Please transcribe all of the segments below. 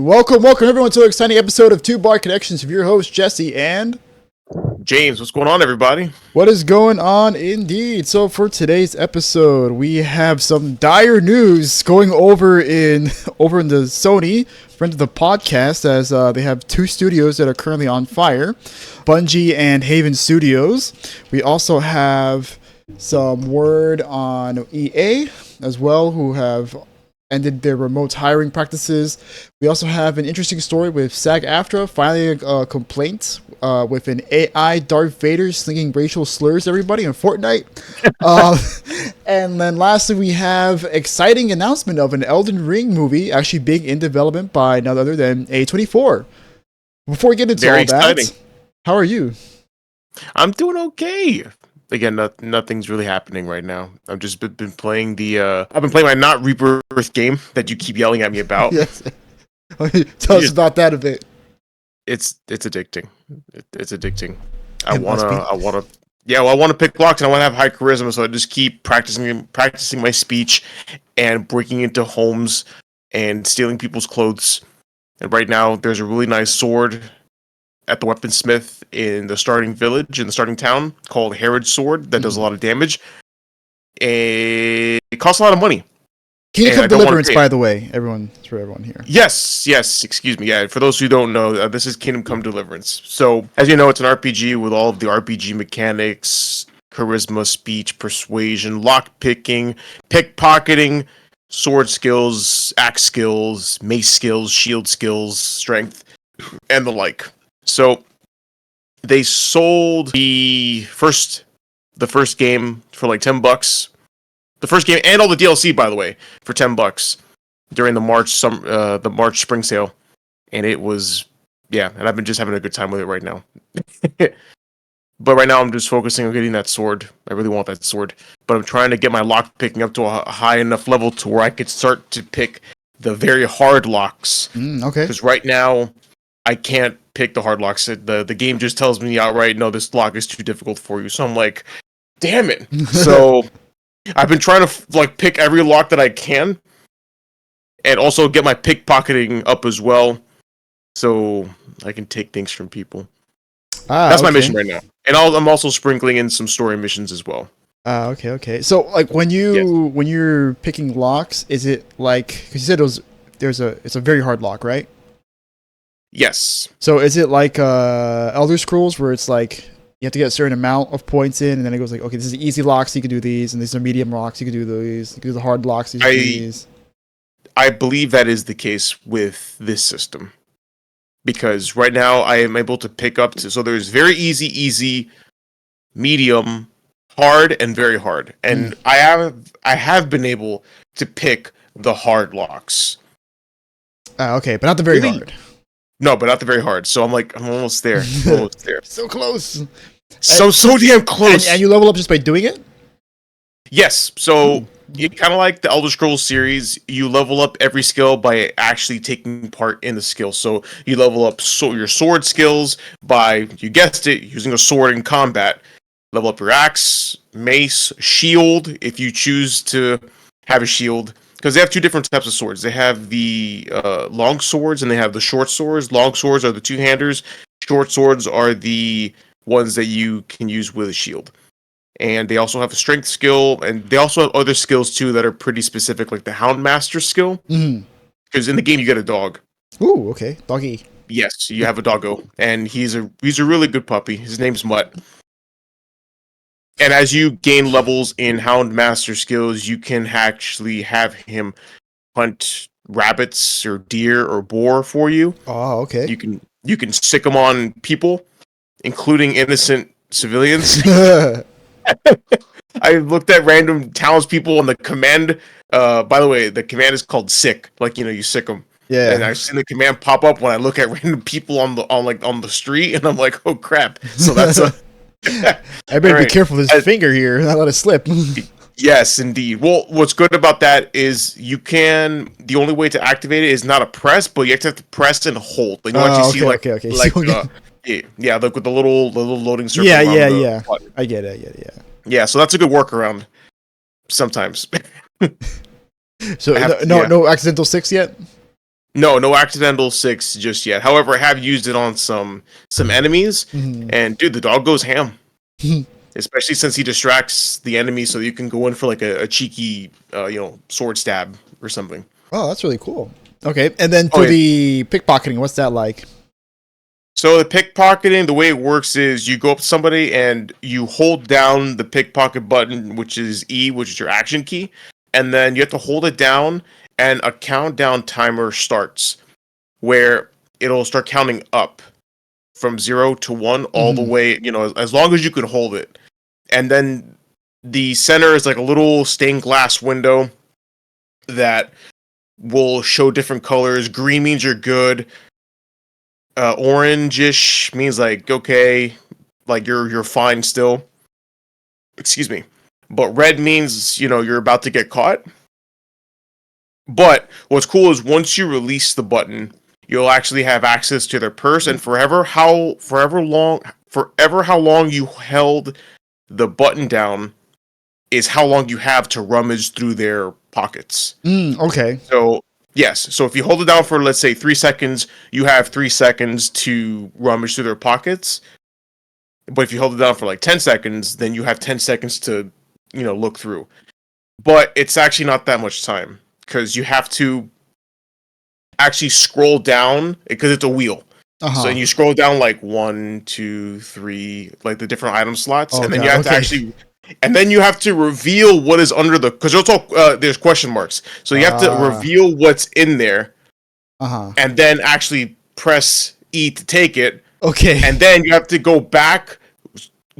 Welcome everyone to an exciting episode of Two Bar Connections with your host Jesse and James. What's going on, everybody? What is going on indeed? So for today's episode, we have some dire news going over in the Sony friend of the podcast, as they have two studios that are currently on fire, Bungie and Haven Studios. We also have some word on EA as well, who have ended their remote hiring practices. We also have an interesting story with SAGAFTRA filing a complaint with an AI Darth Vader slinging racial slurs everybody in Fortnite. And then lastly, we have exciting announcement of an Elden Ring movie actually being in development by none other than A24. Before we get into all that, how are you? I'm doing okay. Again, nothing's really happening right now. I've just been playing I've been playing my not Rebirth game that you keep yelling at me about. Yes. Tell us about that a bit. It's addicting. It's addicting. I wanna pick locks and I wanna have high charisma, so I just keep practicing my speech and breaking into homes and stealing people's clothes. And right now, there's a really nice sword at the weaponsmith in the starting village, in the starting town, called Herod's Sword, that does a lot of damage. It costs a lot of money. Kingdom Deliverance, by the way, for everyone here. Yes, excuse me. Yeah, for those who don't know, this is Kingdom Come Deliverance. So, as you know, it's an RPG with all of the RPG mechanics, charisma, speech, persuasion, lockpicking, pickpocketing, sword skills, axe skills, mace skills, shield skills, strength, and the like. So they sold the first game for like $10. The first game and all the DLC, by the way, for $10 during the March spring sale, and it was and I've been just having a good time with it right now. But right now I'm just focusing on getting that sword. I really want that sword, but I'm trying to get my lock picking up to a high enough level to where I could start to pick the very hard locks. Okay. Because right now I can't pick the hard locks. The game just tells me outright, no, this lock is too difficult for you. So I'm like, damn it. So I've been trying to pick every lock that I can, and also get my pickpocketing up as well, so I can take things from people. That's my mission right now, and I'm also sprinkling in some story missions as well. Okay. So when you're picking locks, is it because you said it's a very hard lock, right? Yes. So is it like Elder Scrolls, where it's like you have to get a certain amount of points in, and then it goes like, okay, this is the easy locks, you can do these, and these are medium locks, you can do these, you can do the hard locks, you can do these. I believe that is the case with this system, because right now I am able to pick up so there's very easy, medium, hard, and very hard, and I have been able to pick the hard locks. Okay, but not the very hard. No, but not the very hard. So I'm almost there. So close. So damn close. And you level up just by doing it? Yes. So kind of like the Elder Scrolls series, you level up every skill by actually taking part in the skill. So you level up your sword skills by, you guessed it, using a sword in combat. Level up your axe, mace, shield, if you choose to have a shield. Because they have two different types of swords. They have the long swords and they have the short swords. Long swords are the two-handers. Short swords are the ones that you can use with a shield. And they also have a strength skill, and they also have other skills too that are pretty specific, like the Houndmaster skill. Because in the game you get a dog. Ooh, okay, doggy. Yes, you have a doggo, and he's a really good puppy. His name's Mutt. And as you gain levels in Houndmaster skills, you can actually have him hunt rabbits or deer or boar for you. Oh, okay. You can sick them on people, including innocent civilians. I looked at random townspeople on the command. By the way, the command is called sick. You sick them. Yeah. And I've seen the command pop up when I look at random people on the street, and I'm like, oh crap. So that's a. I better be careful with his finger here, not let it slip. Yes, indeed. Well, what's good about that is the only way to activate it is not a press, but you have to press and hold. You see okay. Like with the little loading circle. Yeah. I get it. Yeah, so that's a good workaround sometimes. So no accidental 6 yet? No accidental 6 just yet. However, I have used it on some enemies, and dude, the dog goes ham. Especially since he distracts the enemy, so you can go in for like a cheeky, sword stab or something. Oh, that's really cool. Okay, and then Oh, the pickpocketing, what's that like? So the pickpocketing, the way it works is you go up to somebody and you hold down the pickpocket button, which is E, which is your action key, and then you have to hold it down, and a countdown timer starts where it'll start counting up from 0 to 1 all the way, as long as you can hold it. And then the center is like a little stained glass window that will show different colors. Green means you're good. Orangish means like okay, like you're fine still. Excuse me. But red means you're about to get caught. But what's cool is once you release the button, you'll actually have access to their purse, and forever how long you held the button down is how long you have to rummage through their pockets. Okay. So yes, so if you hold it down for let's say 3 seconds, you have 3 seconds to rummage through their pockets. But if you hold it down for like 10 seconds, then you have 10 seconds to look through. But it's actually not that much time because you have to actually scroll down because it's a wheel. So you scroll down like 1, 2, 3, like the different item slots, and then you have to actually, and then you have to reveal what is under because there's question marks. So you have to reveal what's in there, and then actually press E to take it. Okay. And then you have to go back,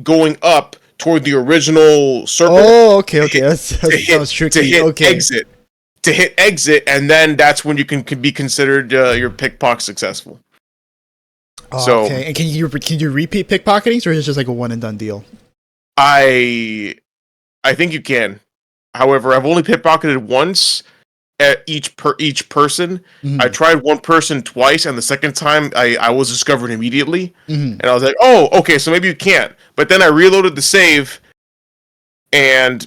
going up toward the original circle. Oh, okay. That sounds tricky. To hit exit. To hit exit, and then that's when you can be considered your pickpocket successful. Oh, okay. And can you repeat pickpocketing, or is it just like a one and done deal? I think you can. However, I've only pickpocketed once at each person. I tried one person twice, and the second time I was discovered immediately, and I was like, oh, okay, so maybe you can't. But then I reloaded the save, and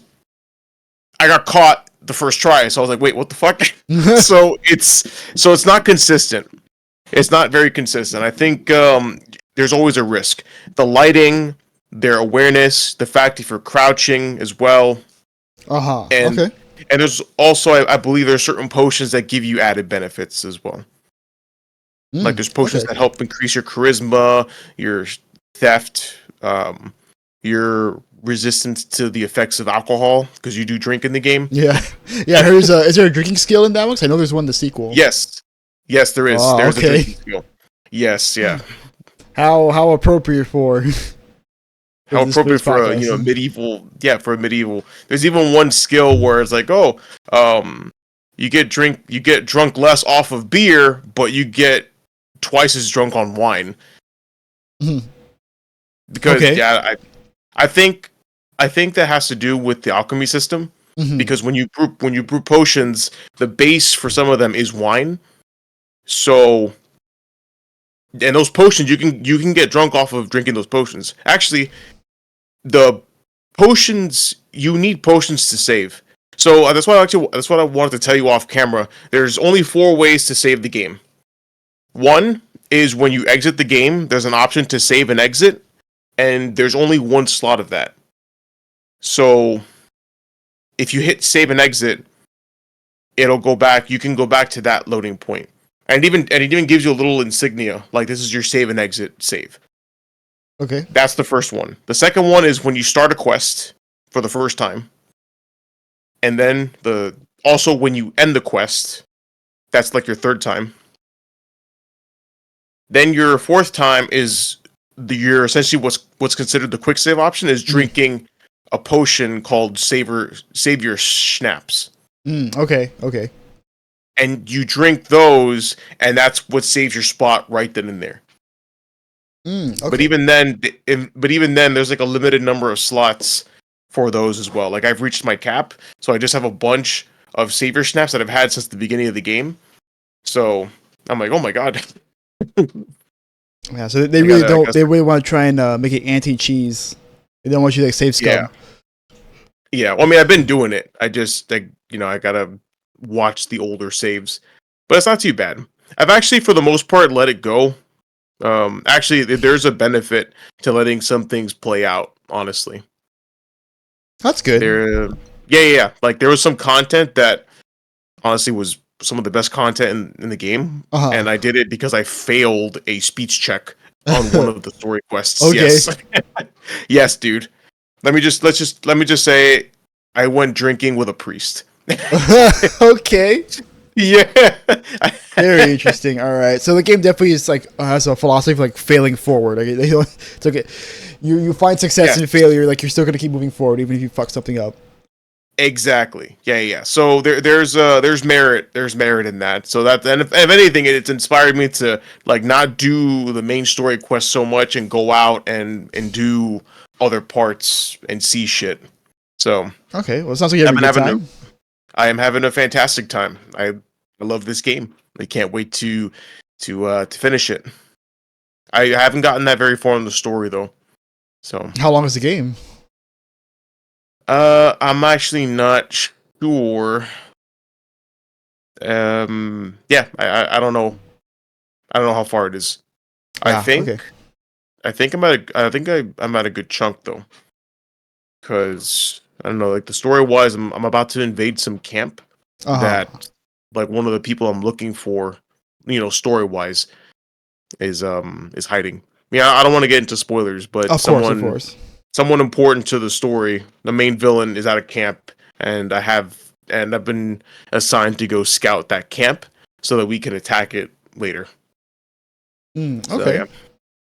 I got caught the first try, so I was like, wait, what the fuck? so it's not consistent. It's not very consistent. I think there's always a risk. The lighting, their awareness, the fact if you're crouching as well. And okay. And there's also, I believe, there's certain potions that give you added benefits as well. Like there's potions that help increase your charisma, your theft, your resistance to the effects of alcohol because you do drink in the game. Yeah. Is there a drinking skill in that one? 'Cause I know there's one in the sequel. Yes, there is. There's a drinking skill. Yes, yeah. How appropriate for? How appropriate for a medieval? Yeah, for a medieval. There's even one skill where it's like, you get drunk less off of beer, but you get twice as drunk on wine. Because I think that has to do with the alchemy system. Because when you brew potions, the base for some of them is wine. So, and those potions you can get drunk off of drinking those potions. Actually, the potions, you need potions to save. So that's what I wanted to tell you off camera. There's only 4 ways to save the game. One is when you exit the game, there's an option to save and exit, and there's only 1 slot of that. So if you hit save and exit, it'll go back. You can go back to that loading point, and it even gives you a little insignia like this is your save and exit save. Okay, that's the first one. The second one is when you start a quest for the first time, and then also when you end the quest, that's like your third time. Then your fourth time is you're essentially what's considered the quick save option is drinking a potion called Savior Schnapps. Okay. And you drink those, and that's what saves your spot right then and there. Okay. But even then, there's like a limited number of slots for those as well. Like I've reached my cap, so I just have a bunch of Savior Schnapps that I've had since the beginning of the game. So I'm like, oh my god. Yeah, so they really want to try and make it anti-cheese. They don't want you to save scum. Yeah. Well, I mean, I've been doing it. I just I gotta watch the older saves, but it's not too bad. I've actually, for the most part, let it go. Actually, there's a benefit to letting some things play out. Honestly, That's good. yeah. Like there was some content that honestly was some of the best content in the game, and I did it because I failed a speech check on one of the story quests. Okay. Yes, yes, dude. Let me just say, I went drinking with a priest. Okay. Yeah. Very interesting. All right. So the game definitely is like has a philosophy of like failing forward. Like, it's okay. You find success in failure. Like you're still gonna keep moving forward even if you fuck something up. Exactly. Yeah. So there's merit in that. So that, and if anything, it's inspired me to like not do the main story quest so much and go out and do other parts and see shit. So okay. Well, it sounds like you're having a good time. I am having a fantastic time. I love this game. I can't wait to finish it. I haven't gotten that very far in the story though. So how long is the game? I'm actually not sure. Yeah, I don't know. I don't know how far it is. I think. Okay. I think I'm at a good chunk though, because I don't know. Like the story wise, I'm about to invade some camp that like one of the people I'm looking for, story wise, is hiding. Yeah, I don't want to get into spoilers, but of course. Someone important to the story, the main villain, is at a camp, and I've been assigned to go scout that camp so that we can attack it later. Okay. So,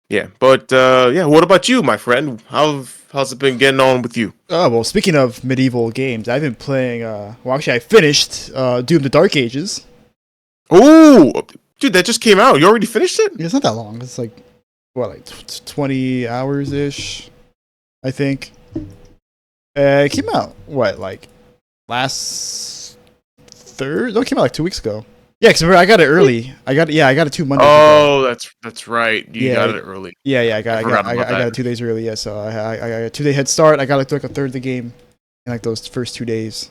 yeah. But what about you, my friend? How's it been getting on with you? Oh well, speaking of medieval games, I've been playing. Actually, I finished Doom: The Dark Ages. Oh, dude, that just came out. You already finished it? It's not that long. It's like 20 hours ish. I think it came out last third? No, it came out like 2 weeks ago. Yeah, because I got it early. I got it 2 Mondays ago. Oh, that's right. You got it early. Yeah, I got it 2 days early. Yeah, so I got a 2-day head start. I got like a third of the game in like those first 2 days,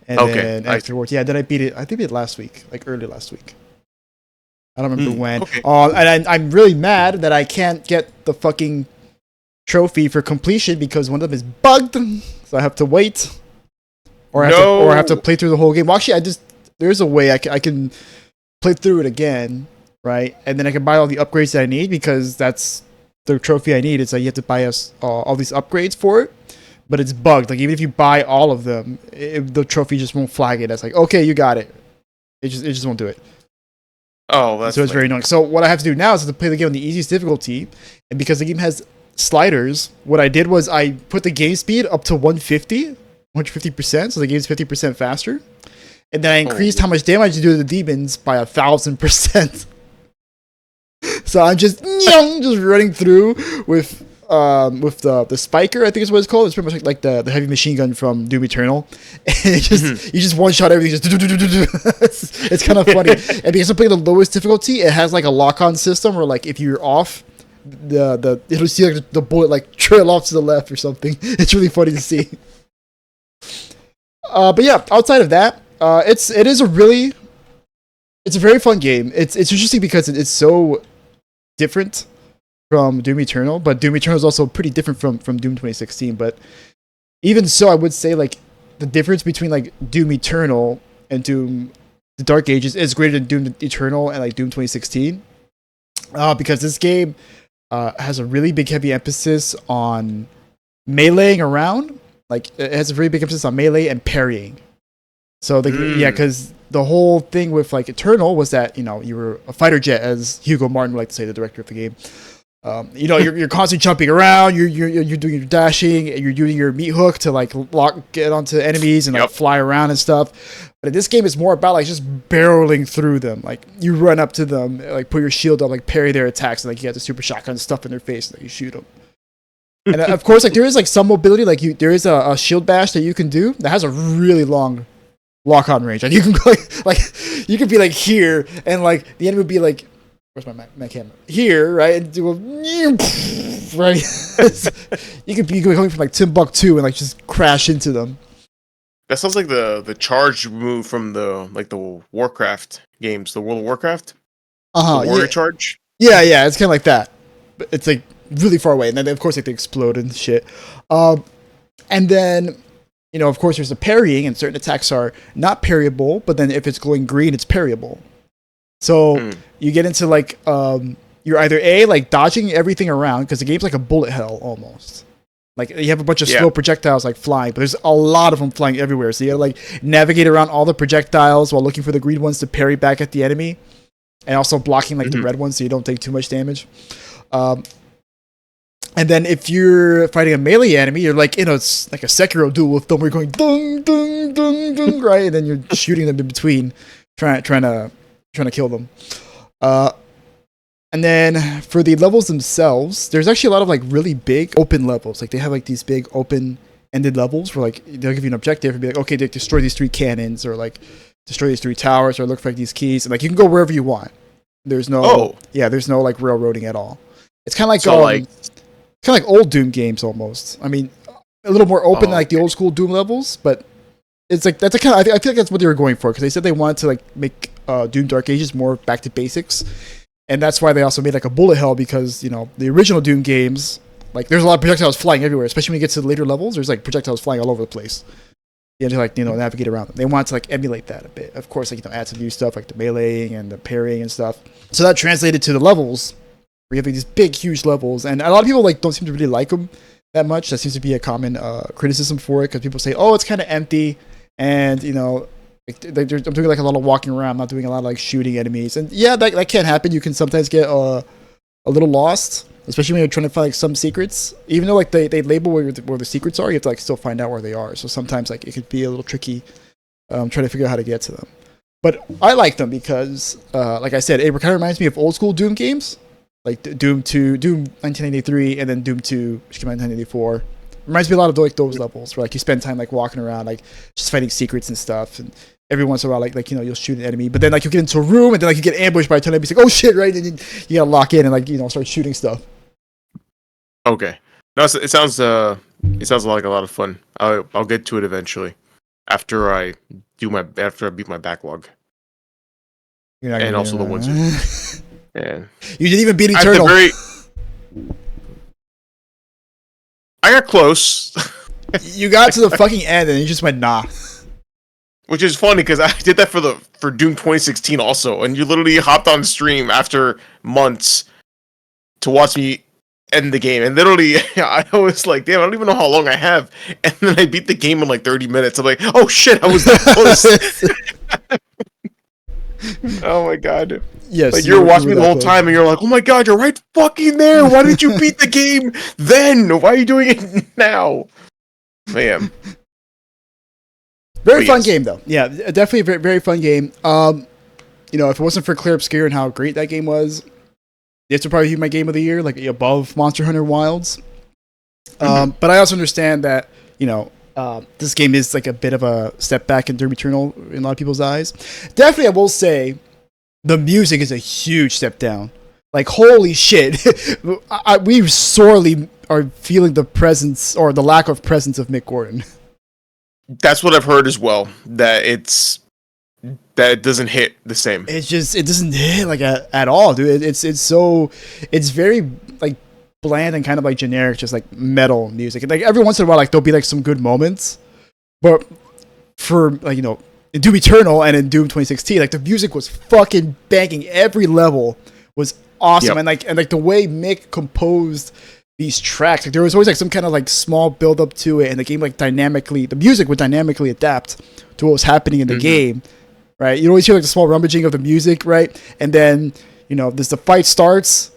and then afterwards, then I beat it. I think I beat it last week, like early last week. I don't remember when. Okay. And I'm really mad that I can't get the fucking trophy for completion because one of them is bugged, so I have to wait, or I have to play through the whole game. Well, actually, there's a way I can play through it again, right? And then I can buy all the upgrades that I need because that's the trophy I need. It's like you have to buy us all these upgrades for it, but it's bugged. Like even if you buy all of them, the trophy just won't flag it. It's like okay, you got it. It just won't do it. Oh, that's so it's very annoying. So what I have to do now is to play the game on the easiest difficulty, and because the game has sliders, what I did was I put the game speed up to 150%, so the game's 50% faster, and then I increased how much damage you do to the demons by 1,000%. So I'm just running through with the spiker, I think is what it's called. It's pretty much like the heavy machine gun from Doom Eternal, and you just one shot everything. It's kind of funny, and because I'm playing the lowest difficulty, it has like a lock-on system where like if you're off, it'll see like the bullet like trail off to the left or something. It's really funny to see. But yeah, outside of that, it's a very fun game. It's interesting because it's so different from Doom Eternal, but Doom Eternal is also pretty different from Doom 2016. But even so, I would say like the difference between like Doom Eternal and Doom the Dark Ages is greater than Doom Eternal and like Doom 2016, because this game has a really big heavy emphasis on meleeing around. Like it has a very big emphasis on melee and parrying. So because the whole thing with like Eternal was that you were a fighter jet, as Hugo Martin would like to say, the director of the game. You're constantly jumping around. You're doing your dashing, and you're using your meat hook to like get onto enemies and like fly around and stuff. But in this game, it's more about like just barreling through them. Like you run up to them, like put your shield up, like parry their attacks, and like you have the super shotgun stuff in their face, and like, you shoot them. And of course, like there is like some mobility. Like there is a shield bash that you can do that has a really long lock-on range. Like you can go like you could be like here, and like the enemy would be like. Where's my camera? Here, right? And do right? you could be coming from like Timbuktu and like just crash into them. That sounds like the charge move from the Warcraft games, the World of Warcraft. The warrior Yeah. charge. Yeah. It's kind of like that. But it's like really far away, and then of course like they explode and shit. And then of course there's the parrying, and certain attacks are not parryable. But then if it's glowing green, it's parryable. So you get into like you're either like dodging everything around because the game's like a bullet hell almost. Like you have a bunch of slow projectiles like flying, but there's a lot of them flying everywhere. So you gotta like navigate around all the projectiles while looking for the green ones to parry back at the enemy, and also blocking like the red ones so you don't take too much damage. And then if you're fighting a melee enemy, you're like it's like a Sekiro duel with them where you're going dung dung dung dung, right, and then you're shooting them in between, trying to kill them. And then for the levels themselves, there's actually a lot of like really big open levels. Like they have like these big open-ended levels where like they'll give you an objective and be like, okay, they destroy these 3 cannons, or like destroy these 3 towers, or look for like these keys, and like you can go wherever you want. There's no there's no like railroading at all. It's kind of like kind of like old Doom games almost. I mean, a little more open than like the old school Doom levels, but it's like that's a kind of I feel like that's what they were going for, because they said they wanted to like make Doom Dark Ages more back to basics. And that's why they also made like a bullet hell, because the original Doom games, like there's a lot of projectiles flying everywhere, especially when you get to the later levels. There's like projectiles flying all over the place. You have to like navigate around them. They want to like emulate that a bit, of course, like add some new stuff like the meleeing and the parrying and stuff. So that translated to the levels, where you have like, these big, huge levels, and a lot of people like don't seem to really like them that much. That seems to be a common criticism for it, because people say, oh, it's kind of empty, and I'm doing like a lot of walking around, I'm not doing a lot of like shooting enemies, and yeah, that can happen. You can sometimes get a little lost, especially when you're trying to find like some secrets. Even though like they label where the secrets are, you have to like still find out where they are. So sometimes like it could be a little tricky trying to figure out how to get to them. But I like them because, like I said, it kind of reminds me of old school Doom games, like Doom 2, Doom 1983, and then Doom 2, which came out in 1984. Reminds me a lot of like those levels where like you spend time like walking around, like just fighting secrets and stuff, and every once in a while like you'll shoot an enemy, but then like you get into a room and then like you get ambushed by 10 enemies, like, oh shit, right, and then you gotta lock in and like start shooting stuff. Okay, no, it sounds like a lot of fun. I'll get to it eventually after I beat my backlog, and also the ones. Yeah, you didn't even beat Eternal. I got close. You got to the fucking end and you just went nah. Which is funny because I did that for Doom 2016 also, and you literally hopped on stream after months to watch me end the game, and literally I was like, damn, I don't even know how long I have, and then I beat the game in like 30 minutes. I'm like, oh shit, I was that close. Oh my god. Yes. Like you're watching me the whole time and you're like, oh my god, you're right fucking there. Why didn't you beat the game then? Why are you doing it now? Man. Very fun game though. Yeah, definitely a very, very fun game. If it wasn't for Clear Obscure and how great that game was, this would probably be my game of the year, like above Monster Hunter Wilds. But I also understand that, this game is like a bit of a step back in Doom Eternal in a lot of people's eyes. Definitely, I will say, the music is a huge step down. Like, holy shit. We sorely are feeling the presence, or the lack of presence, of Mick Gordon. That's what I've heard as well. That it doesn't hit the same. It doesn't hit like at all, dude. It's very like bland and kind of like generic, just like metal music. And like every once in a while, like there'll be like some good moments, but for like in Doom Eternal and in Doom 2016, like the music was fucking banging. Every level was awesome, and like the way Mick composed these tracks, like there was always like some kind of like small build up to it, and the game like the music would dynamically adapt to what was happening in the game, right? You always hear like the small rummaging of the music, right? And then the fight starts,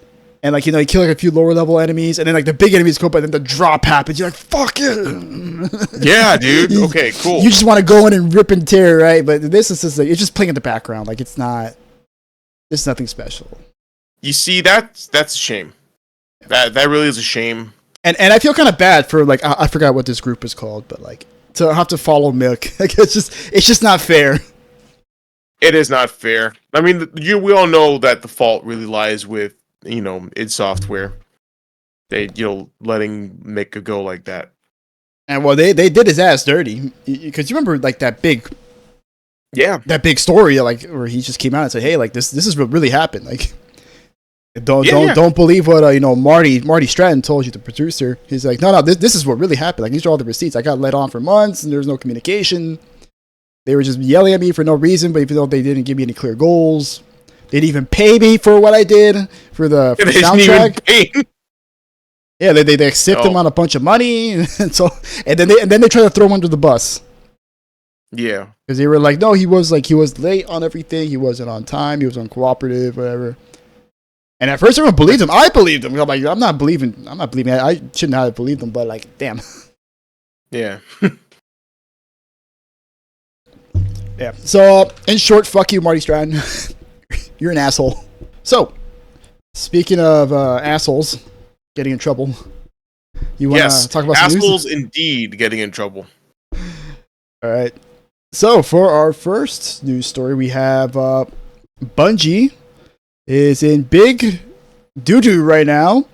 and like you kill like a few lower level enemies, and then like the big enemies come up, and then the drop happens. You're like, fuck it. Yeah, dude. Okay, cool. You just want to go in and rip and tear, right? But this is just like, it's just playing in the background. Like it's nothing special. You see, that's a shame. That really is a shame. And I feel kind of bad for like I forgot what this group is called, but like to have to follow Mick, like it's just not fair. It is not fair. I mean, we all know that the fault really lies with id Software. They letting Mick go like that. And well, they did his ass dirty, because you remember like that big Yeah. that big story, like where he just came out and said, "Hey, like this is what really happened." Like, don't believe what Marty Stratton told you, the producer. He's like, no, this is what really happened. Like, these are all the receipts. I got let on for months, and there was no communication. They were just yelling at me for no reason, but even though they didn't give me any clear goals, they didn't even pay me for what I did for the soundtrack. Yeah, they accept him on a bunch of money, and then they try to throw him under the bus. Yeah, because they were like, no, he was late on everything. He wasn't on time. He was uncooperative, whatever. And at first, everyone believed him. I believed him. I'm like, I'm not believing. I shouldn't have believed him, but like, damn. Yeah. Yeah. So, in short, fuck you, Marty Stratton. You're an asshole. So, speaking of assholes getting in trouble, you want to talk about some assholes news? Indeed getting in trouble. All right. So, for our first news story, we have Bungie is in big doo-doo right now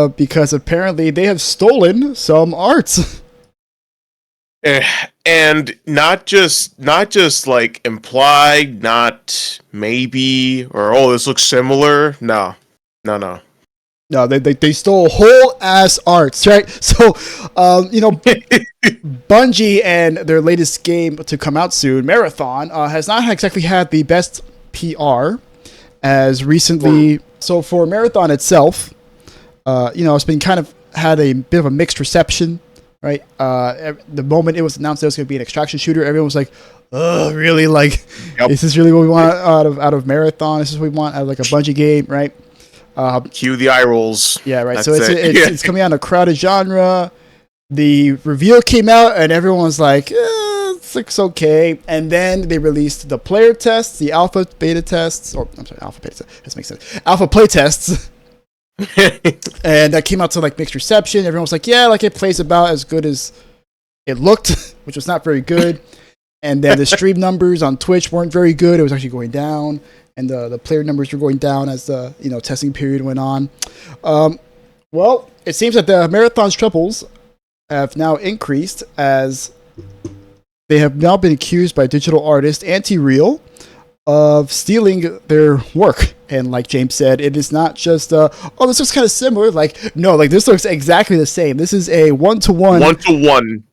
because apparently they have stolen some art. And not just like implied, not maybe, or this looks similar. No, they stole whole ass arts, right? So, Bungie and their latest game to come out soon, Marathon, has not exactly had the best PR as recently. So for Marathon itself, it's been kind of had a bit of a mixed reception. Right, the moment it was announced that it was going to be an extraction shooter, everyone was like, "Oh, really? Like, is this really what we want out of Marathon? This is what we want out of like a Bungie game, right?" Cue the eye rolls. Yeah, right. So it's coming out in a crowded genre. The reveal came out, and everyone was like, "It looks okay." And then they released the player tests, the alpha beta tests, alpha beta. This makes sense. Alpha play tests. And that came out to like mixed reception. Everyone was like, yeah, like it plays about as good as it looked, which was not very good. And then the stream numbers on Twitch weren't very good. It was actually going down, and the player numbers were going down as the testing period went on. Well, it seems that the Marathon's troubles have now increased as they have now been accused by digital artist Anti-Real of stealing their work. And like James said, it is not just this looks kind of similar. Like, no, like this looks exactly the same. This is a one-to-one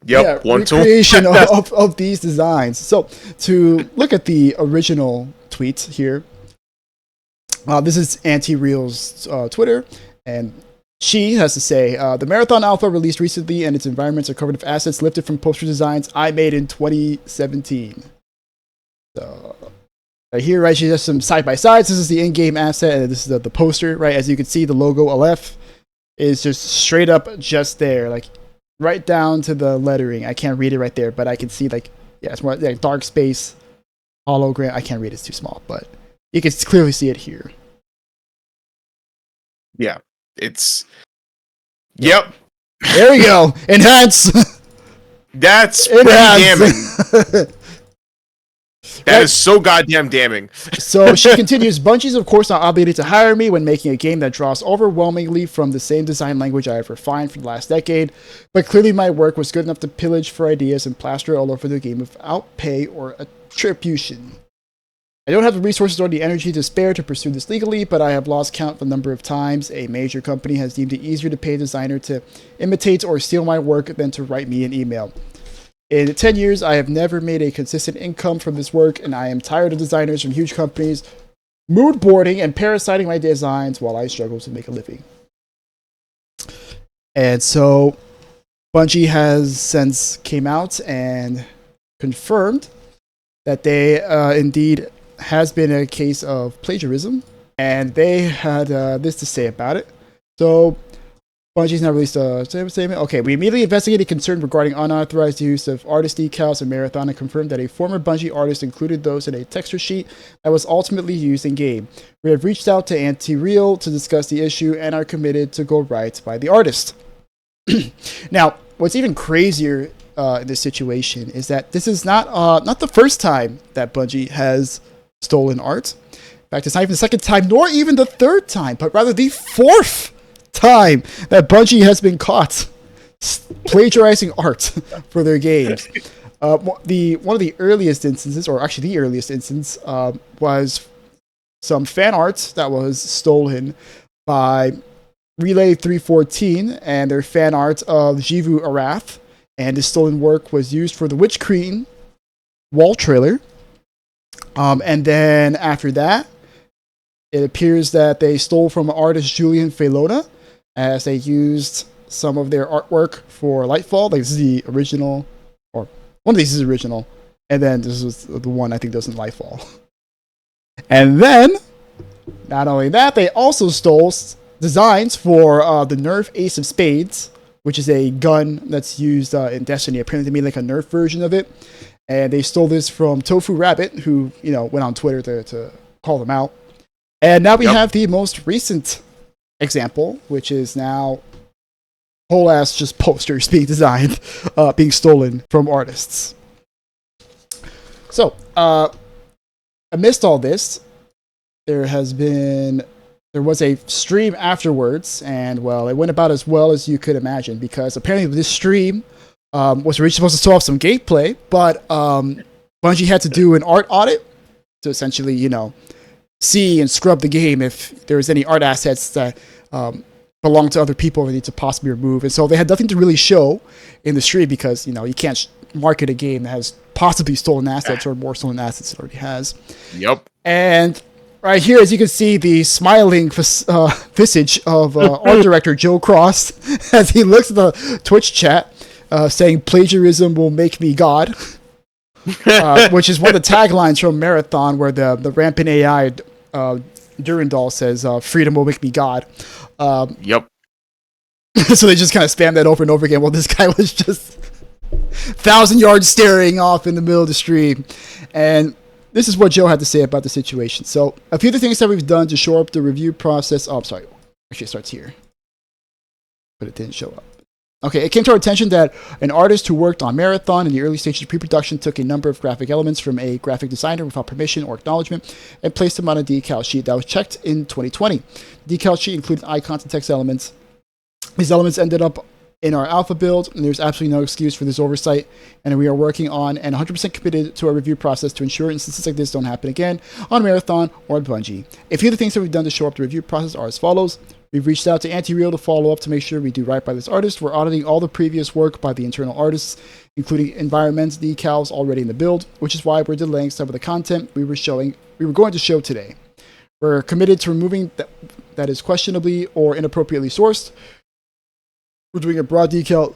recreation of these designs. So to look at the original tweet here, this is Anti-Real's Twitter, and she has to say, the Marathon Alpha released recently and its environments are covered with assets lifted from poster designs I made in 2017. So here, right, she has some side-by-sides. This is the in-game asset, and this is the poster, right? As you can see, the logo Aleph is just straight up just there, like right down to the lettering. I can't read it right there, but I can see, like, yeah, it's more like dark space, hologram. I can't read it, it's too small, but you can clearly see it here. Yeah, it's... Yep. There we go. Enhance! That's pretty damning. That is so goddamn damning. So she continues, Bungie's of course not obligated to hire me when making a game that draws overwhelmingly from the same design language I have refined for the last decade, but clearly my work was good enough to pillage for ideas and plaster all over the game without pay or attribution. I don't have the resources or the energy to spare to pursue this legally, but I have lost count the number of times a major company has deemed it easier to pay a designer to imitate or steal my work than to write me an email. In 10 years, I have never made a consistent income from this work, and I am tired of designers from huge companies mood boarding and parasiting my designs while I struggle to make a living. And so Bungie has since came out and confirmed that they indeed has been a case of plagiarism, and they had this to say about it. So Bungie's now released a statement. Okay, we immediately investigated concern regarding unauthorized use of artist decals in Marathon and confirmed that a former Bungie artist included those in a texture sheet that was ultimately used in-game. We have reached out to Anti-Real to discuss the issue and are committed to go right by the artist. Now, what's even crazier in this situation is that this is not the first time that Bungie has stolen art. In fact, it's not even the second time, nor even the third time, but rather the fourth time that Bungie has been caught plagiarizing art for their games. One of the earliest instances, or actually the earliest instance, was some fan art that was stolen by Relay 314 and their fan art of Jivu Arath, and this stolen work was used for the Witch Queen wall trailer. And then after that, it appears that they stole from artist Julian Felona, as they used some of their artwork for Lightfall. Like, this is the original, or one of these is original, and then this was the one I think that was in Lightfall. And then, not only that, they also stole designs for the Nerf Ace of Spades, which is a gun that's used in Destiny. Apparently they made like a Nerf version of it, and they stole this from Tofu Rabbit, who, you know, went on Twitter to call them out. And now we have the most recent example, which is now whole ass just posters being designed, being stolen from artists. So, amidst all this, there was a stream afterwards, and well, it went about as well as you could imagine, because apparently this stream was originally supposed to show off some gameplay, but Bungie had to do an art audit to essentially, you know, see and scrub the game if there was any art assets that belong to other people that need to possibly remove. And so they had nothing to really show in the stream, because, you know, you can't market a game that has possibly stolen assets or more stolen assets it already has. Yep. And right here, as you can see, the smiling visage of art director Joe Cross as he looks at the Twitch chat, saying "Plagiarism will make me God," which is one of the taglines from Marathon, where the rampant AI Durandal says, "Freedom will make me God." Yep. So they just kind of spam that over and over again. Well, this guy was just 1,000 yards staring off in the middle of the stream, and this is what Joe had to say about the situation. So, a few of the things that we've done to shore up the review process. Oh, I'm sorry. Actually, it starts here. But it didn't show up. Okay, it came to our attention that an artist who worked on Marathon in the early stages of pre-production took a number of graphic elements from a graphic designer without permission or acknowledgement and placed them on a decal sheet that was checked in 2020. The decal sheet included icons and text elements. These elements ended up in our alpha build, and there's absolutely no excuse for this oversight, and we are working on and 100% committed to our review process to ensure instances like this don't happen again on Marathon or on Bungie. A few of the things that we've done to show up the review process are as follows. We've reached out to Anti-Real to follow up to make sure we do right by this artist. We're auditing all the previous work by the internal artists, including environments, decals already in the build, which is why we're delaying some of the content we were going to show today. We're committed to removing that is questionably or inappropriately sourced. We're doing a broad decal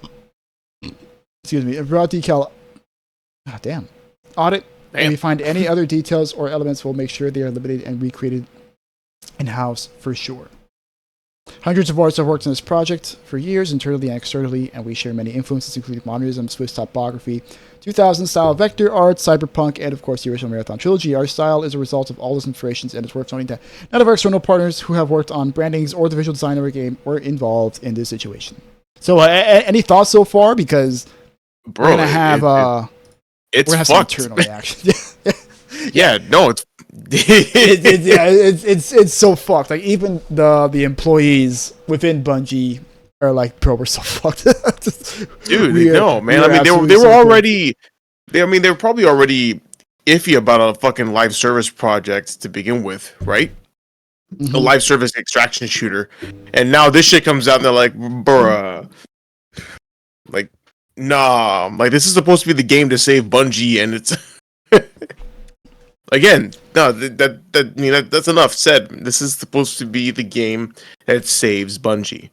audit. And we find any other details or elements, we'll make sure they are eliminated and recreated in-house for sure. Hundreds of artists have worked on this project for years, internally and externally, and we share many influences, including modernism, Swiss topography, 2000 style vector art, cyberpunk, and of course the original Marathon trilogy. Our style is a result of all those inspirations, and it's worth noting that none of our external partners who have worked on brandings or the visual design of our game were involved in this situation. So, any thoughts so far? Because we're gonna have some internal reaction. Yeah, no, it's so fucked. Like, even the employees within Bungie are like, bro, we're so fucked. Dude, no, man. I mean, they were already. They were probably already iffy about a fucking live service project to begin with, right? Mm-hmm. A live service extraction shooter, and now this shit comes out and they're like, bruh, like, nah, like this is supposed to be the game to save Bungie, and it's again, no, that's enough said. This is supposed to be the game that saves Bungie.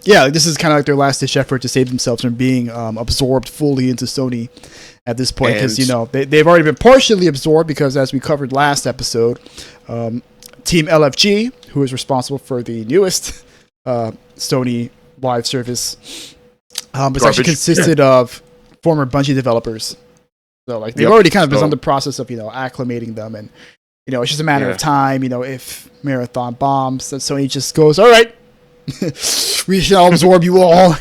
Yeah, this is kind of like their last ditch effort to save themselves from being absorbed fully into Sony at this point, because you know they've already been partially absorbed, because as we covered last episode, Team LFG, who is responsible for the newest Sony live service, it's actually consisted of former Bungie developers. So like they've already kind of been on the process of, you know, acclimating them, and you know, it's just a matter of time. You know, if Marathon bombs, that Sony just goes, all right, we shall absorb you all.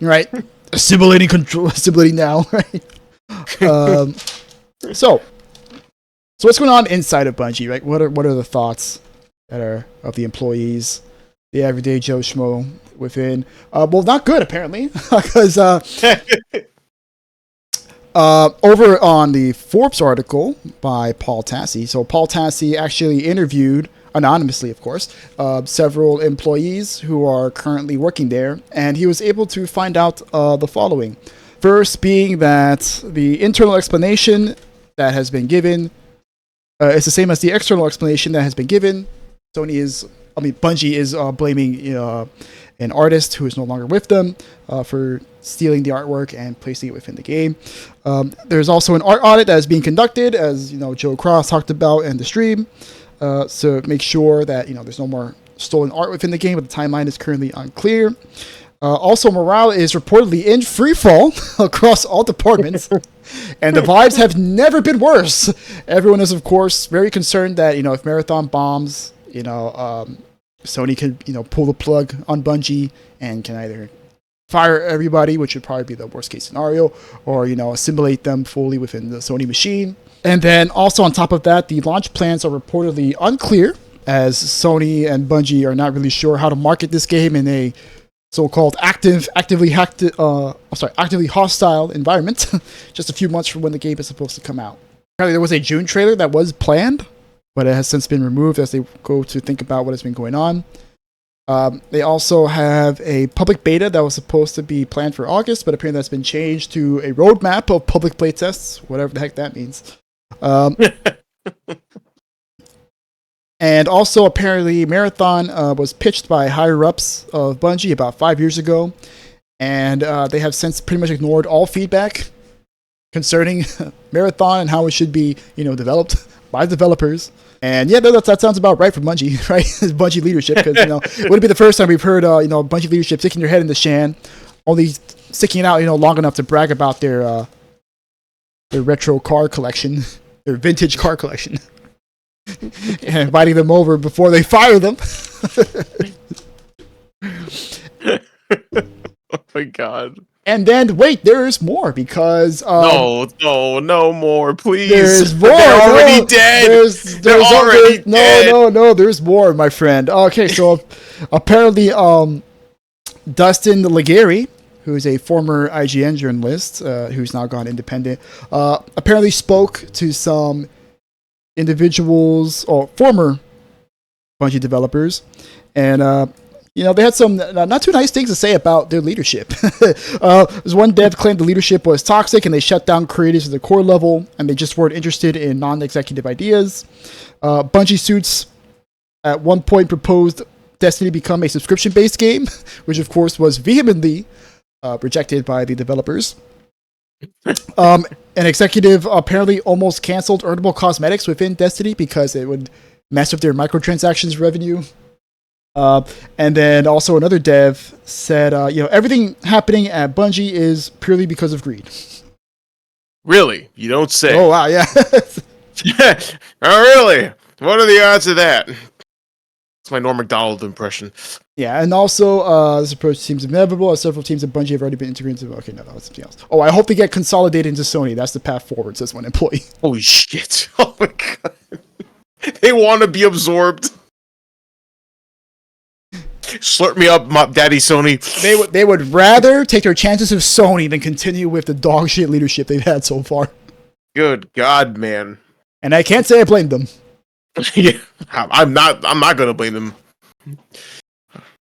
Right, assimilating now. Right. So what's going on inside of Bungie, right? What are the thoughts that are of the employees, the everyday Joe Schmo within. Well, not good apparently, because over on the Forbes article by Paul Tassi. So Paul Tassi actually interviewed, anonymously of course, several employees who are currently working there, and he was able to find out the following. First being that the internal explanation that has been given is the same as the external explanation that has been given. Bungie is blaming an artist who is no longer with them for stealing the artwork and placing it within the game. There's also an art audit that is being conducted, as Joe Cross talked about in the stream, to make sure that there's no more stolen art within the game, but the timeline is currently unclear. Also, morale is reportedly in freefall across all departments, and the vibes have never been worse. Everyone is, of course, very concerned that if Marathon bombs, Sony can pull the plug on Bungie and can either fire everybody, which would probably be the worst case scenario, or assimilate them fully within the Sony machine. And then also on top of that, the launch plans are reportedly unclear, as Sony and Bungie are not really sure how to market this game in a so-called actively hostile environment, just a few months from when the game is supposed to come out. Apparently there was a June trailer that was planned, but it has since been removed as they go to think about what has been going on. They also have a public beta that was supposed to be planned for August, but apparently that's been changed to a roadmap of public playtests, whatever the heck that means. And also, apparently, Marathon was pitched by higher-ups of Bungie about 5 years ago, and they have since pretty much ignored all feedback concerning Marathon and how it should be, developed by developers. And yeah, that sounds about right for Bungie, right? Bungie leadership, because it wouldn't be the first time we've heard Bungie leadership sticking their head in the sand, only sticking it out long enough to brag about their retro car collection, their vintage car collection. And inviting them over before they fire them. Oh my god. And then, wait, there's more, because... no more, please. There's more. They're already dead. They're already dead. No, there's more, my friend. Okay, so apparently Dustin Legary, who's a former IGN journalist, who's now gone independent, apparently spoke to some individuals or former Bungie developers, and they had some not too nice things to say about their leadership. There's one dev claimed the leadership was toxic and they shut down creators at the core level and they just weren't interested in non-executive ideas. Bungie Suits at one point proposed Destiny become a subscription-based game, which of course was vehemently rejected by the developers. An executive apparently almost canceled earnable cosmetics within Destiny because it would mess with their microtransactions revenue. And then also another dev said, everything happening at Bungie is purely because of greed. Really? You don't say. Oh, wow, yeah. Oh, really? What are the odds of that? It's my Norm Macdonald impression. Yeah, and also, this approach seems inevitable as several teams at Bungie have already been integrated into... Okay, no, that's something else. Oh, I hope they get consolidated into Sony. That's the path forward, says one employee. Holy shit. Oh my god. They want to be absorbed. Slurp me up, daddy Sony. They would rather take their chances of Sony than continue with the dog shit leadership they've had so far. Good god, man. And I can't say I blame them. Yeah, I'm not gonna blame them.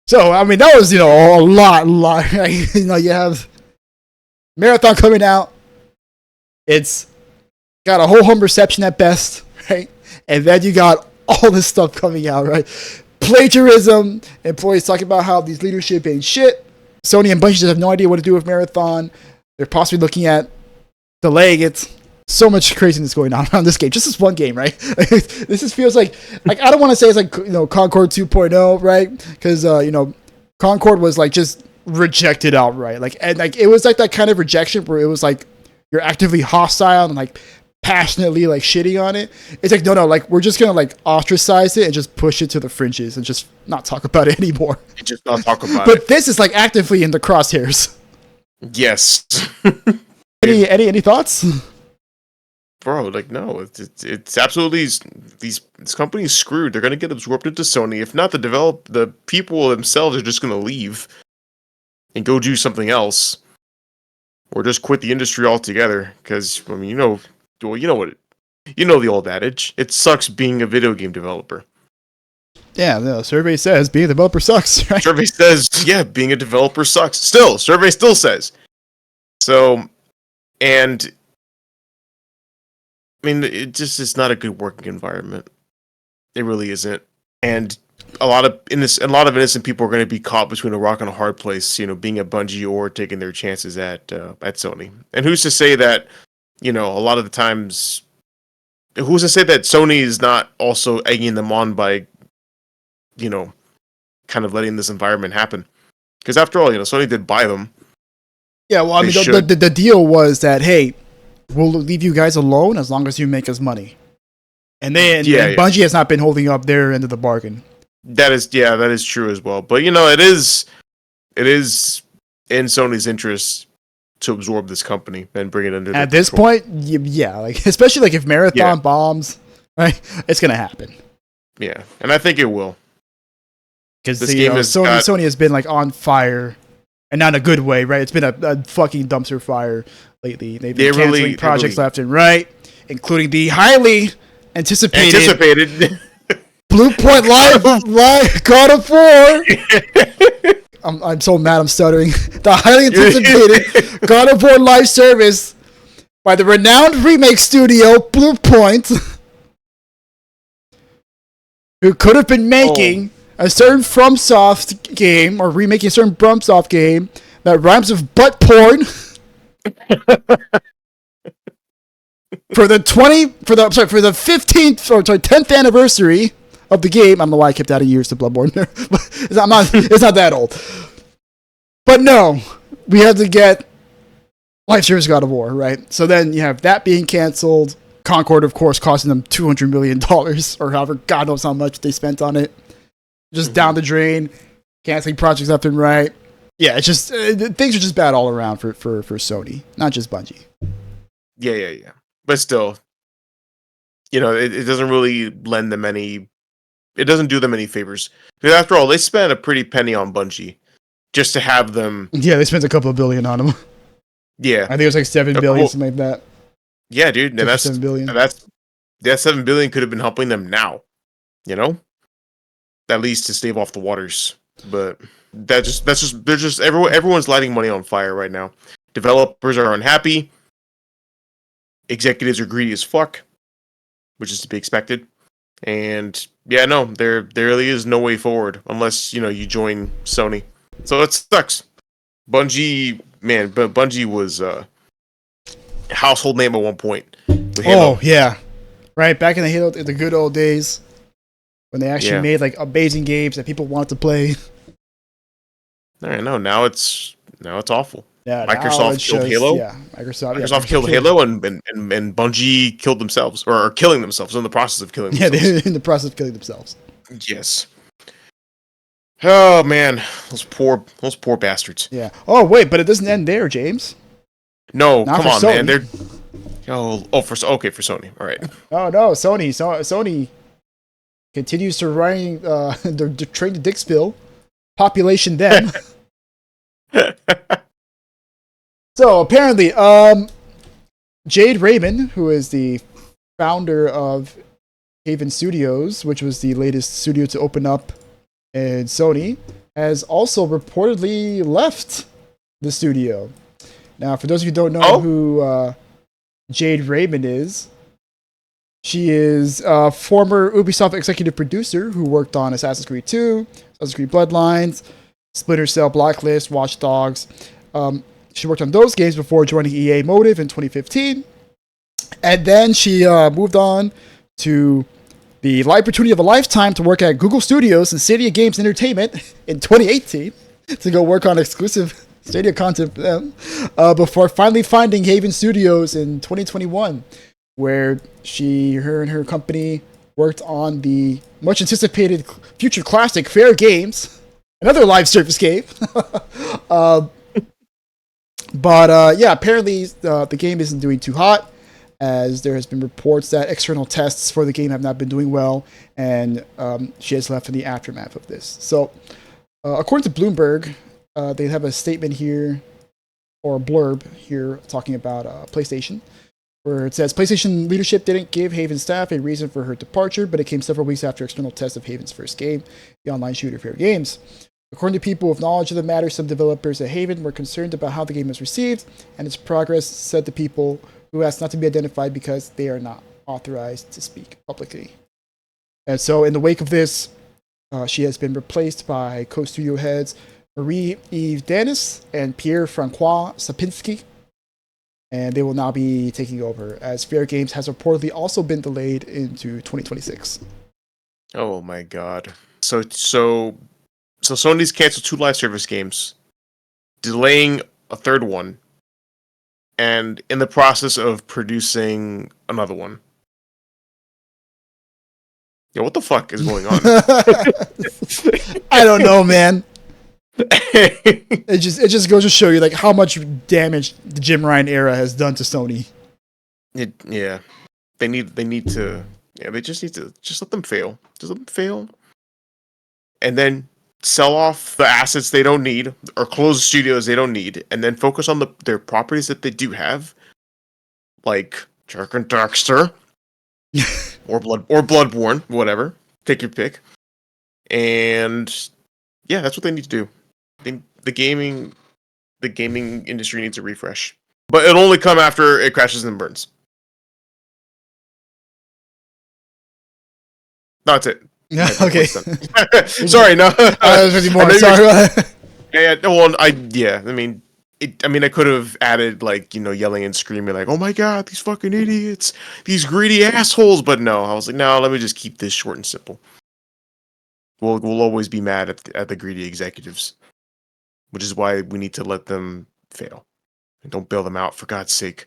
So, I mean, that was, a lot. You have Marathon coming out. It's got a ho-hum reception at best, right? And then you got all this stuff coming out, right? Plagiarism, employees talking about how these leadership ain't shit. Sony and Bungie just have no idea what to do with Marathon. They're possibly looking at delaying it. So much craziness going on around this game. Just this one game, right? This just feels like I don't want to say it's like Concord 2.0, right? Because Concord was like just rejected outright. And it was like that kind of rejection where it was like you're actively hostile and like passionately like shitting on it. It's like no, like we're just gonna like ostracize it and just push it to the fringes and just not talk about it anymore. Just not talk about it. But this is like actively in the crosshairs. Yes. Any thoughts? bro, like no, it's absolutely this company's screwed. They're gonna get absorbed into Sony. If not, the people themselves are just gonna leave and go do something else, or just quit the industry altogether. Because I mean, you know what, you know the old adage: it sucks being a video game developer. Yeah, the survey says being a developer sucks, right? Survey says, yeah, being a developer sucks. Still, survey still says. So, and I mean, it just is not a good working environment. It really isn't. And a lot of innocent people are going to be caught between a rock and a hard place. You know, being at Bungie or taking their chances at Sony. And who's to say that? You know, a lot of the times, who's to say that Sony is not also egging them on by, you know, kind of letting this environment happen? Because after all, you know, Sony did buy them. Yeah, well, I mean, the deal was that, hey, we'll leave you guys alone as long as you make us money. And then Bungie has not been holding up their end of the bargain. That is true as well. But you know, it is in Sony's interest to absorb this company and bring it under. At this point, yeah, like especially like if Marathon bombs, right? It's gonna happen. Yeah, and I think it will. Because Sony has been like on fire, and not in a good way, right? It's been a fucking dumpster fire lately. They've been canceling projects left and right, including the highly anticipated Blue Point Live God of War. I'm so mad I'm stuttering. The highly anticipated God of War live service by the renowned remake studio Blue Point, who could have been making a certain FromSoft game or remaking a certain FromSoft game that rhymes with butt porn. For the 10th anniversary of the game. I don't know why I kept adding years to Bloodborne. It's not that old. But no, we had to get live service God of War, right? So then you have that being canceled. Concord, of course, costing them $200 million or however, God knows how much they spent on it. Just down the drain, canceling projects left and right. Yeah, it's just things are just bad all around for Sony, not just Bungie. Yeah. But still, you know, it doesn't really lend them any. It doesn't do them any favors. Because after all, they spent a pretty penny on Bungie just to have them. Yeah, they spent a couple of billion on them. Yeah, I think it was like $7 billion, something like that. Yeah, dude, and that's $7 billion. And that $7 billion could have been helping them now. You know, at least to stave off the waters. But everyone's lighting money on fire right now. Developers are unhappy. Executives are greedy as fuck, which is to be expected. And yeah, no, there really is no way forward unless, you know, you join Sony. So it sucks. Bungie, man, but Bungie was a household name at one point. Oh yeah, right back in the good old days when they actually made like amazing games that people wanted to play. I know. Now it's awful. Yeah, Microsoft killed Halo. Yeah, Microsoft killed Halo, and Bungie killed themselves, or are killing themselves, in the process of killing themselves. Yeah, they're in the process of killing themselves. Yes. Oh man, those poor bastards. Yeah. Oh wait, but it doesn't end there, James. No, come on, Sony. Man. They're for Sony. All right. Oh no, Sony continues to run the train to Dixville. Population then. So apparently, Jade Raymond, who is the founder of Haven Studios, which was the latest studio to open up in Sony, has also reportedly left the studio. Now, for those of you who don't know who Jade Raymond is, she is a former Ubisoft executive producer who worked on Assassin's Creed 2, Assassin's Creed Bloodlines, Splinter Cell, Blacklist, Watch Dogs. She worked on those games before joining EA Motive in 2015. And then she moved on to the opportunity of a lifetime to work at Google Studios and Stadia Games Entertainment in 2018 to go work on exclusive Stadia content for them, before finally finding Haven Studios in 2021, where her and her company worked on the much anticipated future classic Fair Games, another live service game. But yeah, apparently the game isn't doing too hot, as there has been reports that external tests for the game have not been doing well, and she has left in the aftermath of this. So, according to Bloomberg, they have a statement here, or a blurb here, talking about PlayStation, where it says PlayStation leadership didn't give Haven's staff a reason for her departure, but it came several weeks after external tests of Haven's first game, the online shooter Fair Games. According to people with knowledge of the matter, some developers at Haven were concerned about how the game was received and its progress, said the people who asked not to be identified because they are not authorized to speak publicly. And so in the wake of this, she has been replaced by co-studio heads Marie-Eve Danis and Pierre-Francois Sapinski, and they will now be taking over, as Fair Games has reportedly also been delayed into 2026. Oh my god. So Sony's canceled 2 live service games, delaying a third one, and in the process of producing another one. Yeah, what the fuck is going on? I don't know, man. It just goes to show you like how much damage the Jim Ryan era has done to Sony. Yeah, they just need to let them fail. Just let them fail, and then sell off the assets they don't need, or close the studios they don't need, and then focus on their properties that they do have, like Jark and Darkster, or Bloodborne, whatever. Take your pick. And yeah, that's what they need to do. The gaming industry needs a refresh, but it'll only come after it crashes and burns. That's it. Okay. Sorry, no. Sorry. Yeah. Well, I mean, I could have added like yelling and screaming like, "Oh my god, these fucking idiots, these greedy assholes!" But no, I was like, no, let me just keep this short and simple. We'll always be mad at the greedy executives, which is why we need to let them fail and don't bail them out, for God's sake.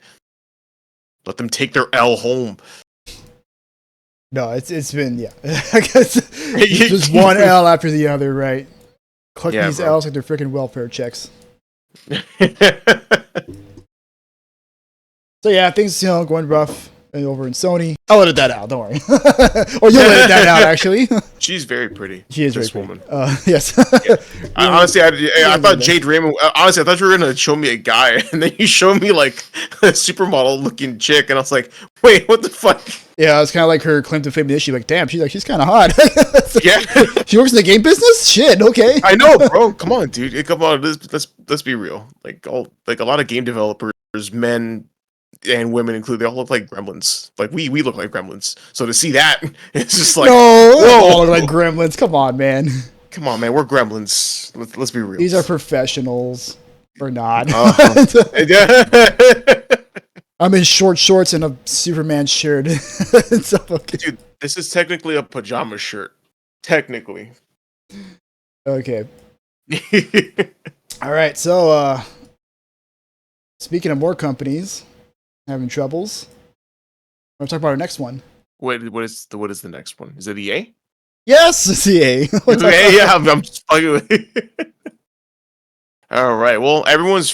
Let them take their L home. No, it's been I guess it's just one L after the other, right? Click these L's like they're freaking welfare checks. So yeah, things going rough over in Sony. I'll edit that out. Don't worry. Or you'll edit that out. Actually, she's very pretty. She is this very woman. Yes. Yeah. Honestly, I thought Jade Raymond. Honestly, I thought you were gonna show me a guy, and then you showed me like a supermodel looking chick, and I was like, wait, what the fuck? Yeah, it's kind of like her claim to fame. She's like, damn, she's kind of hot. Yeah, she works in the game business. Shit, okay. I know, bro. Come on, dude. Come on. Let's be real. Like a lot of game developers, men and women included, they all look like gremlins. Like we look like gremlins. So to see that, it's just like, no, they all look like gremlins. Come on, man. Come on, man. We're gremlins. Let's be real. These are professionals, or not. I'm in short shorts and a Superman shirt. So, okay. Dude, this is technically a pajama shirt. Technically. Okay. All right. So, speaking of more companies having troubles, we're talking about our next one. What is the next one? Is it EA? Yes, it's EA. Yeah, I'm just fucking with you. All right. Well, everyone's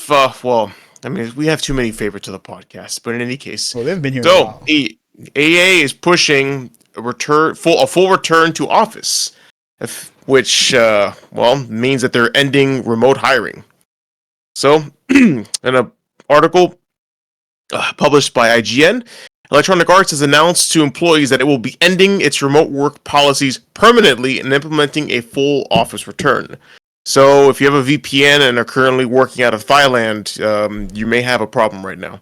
I mean, we have too many favorites of the podcast, but in any case, well, they've been here. So EA is pushing a full return to office, which means that they're ending remote hiring. So, in an article published by IGN, Electronic Arts has announced to employees that it will be ending its remote work policies permanently and implementing a full office return. So if you have a VPN and are currently working out of Thailand, you may have a problem right now.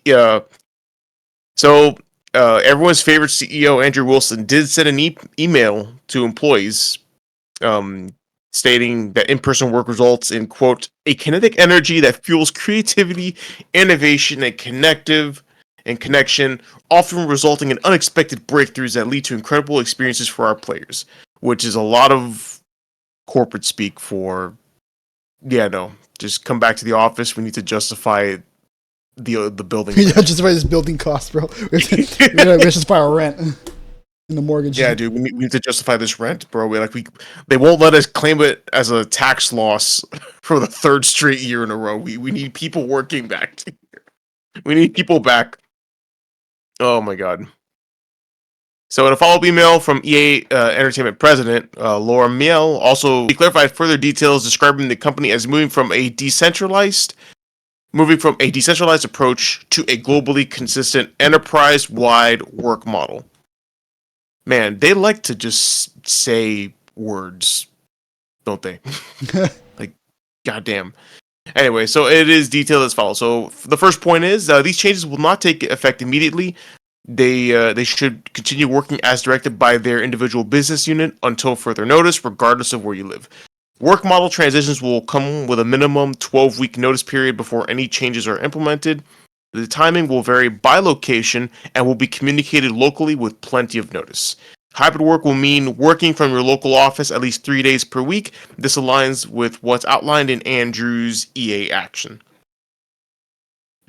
Yeah. So everyone's favorite CEO, Andrew Wilson, did send an email to employees stating that in-person work results in, quote, a kinetic energy that fuels creativity, innovation, and connection, often resulting in unexpected breakthroughs that lead to incredible experiences for our players. Which is a lot of corporate speak for, just come back to the office. We need to justify the building. Justify this building cost, bro. We have to justify our rent in the mortgage. Yeah, dude, we need to justify this rent, bro. They won't let us claim it as a tax loss for the third straight year in a row. We need people working back here. We need people back. Oh my god. So in a follow-up email from EA Entertainment President Laura Miele, also clarified further details describing the company as moving from a decentralized approach to a globally consistent enterprise-wide work model. Man, they like to just say words, don't they? Like, goddamn. Anyway, so it is detailed as follows. So the first point is these changes will not take effect immediately. They should continue working as directed by their individual business unit until further notice, regardless of where you live. Work model transitions will come with a minimum 12-week notice period before any changes are implemented. The timing will vary by location and will be communicated locally with plenty of notice. Hybrid work will mean working from your local office at least 3 days per week. This aligns with what's outlined in Andrew's EA action.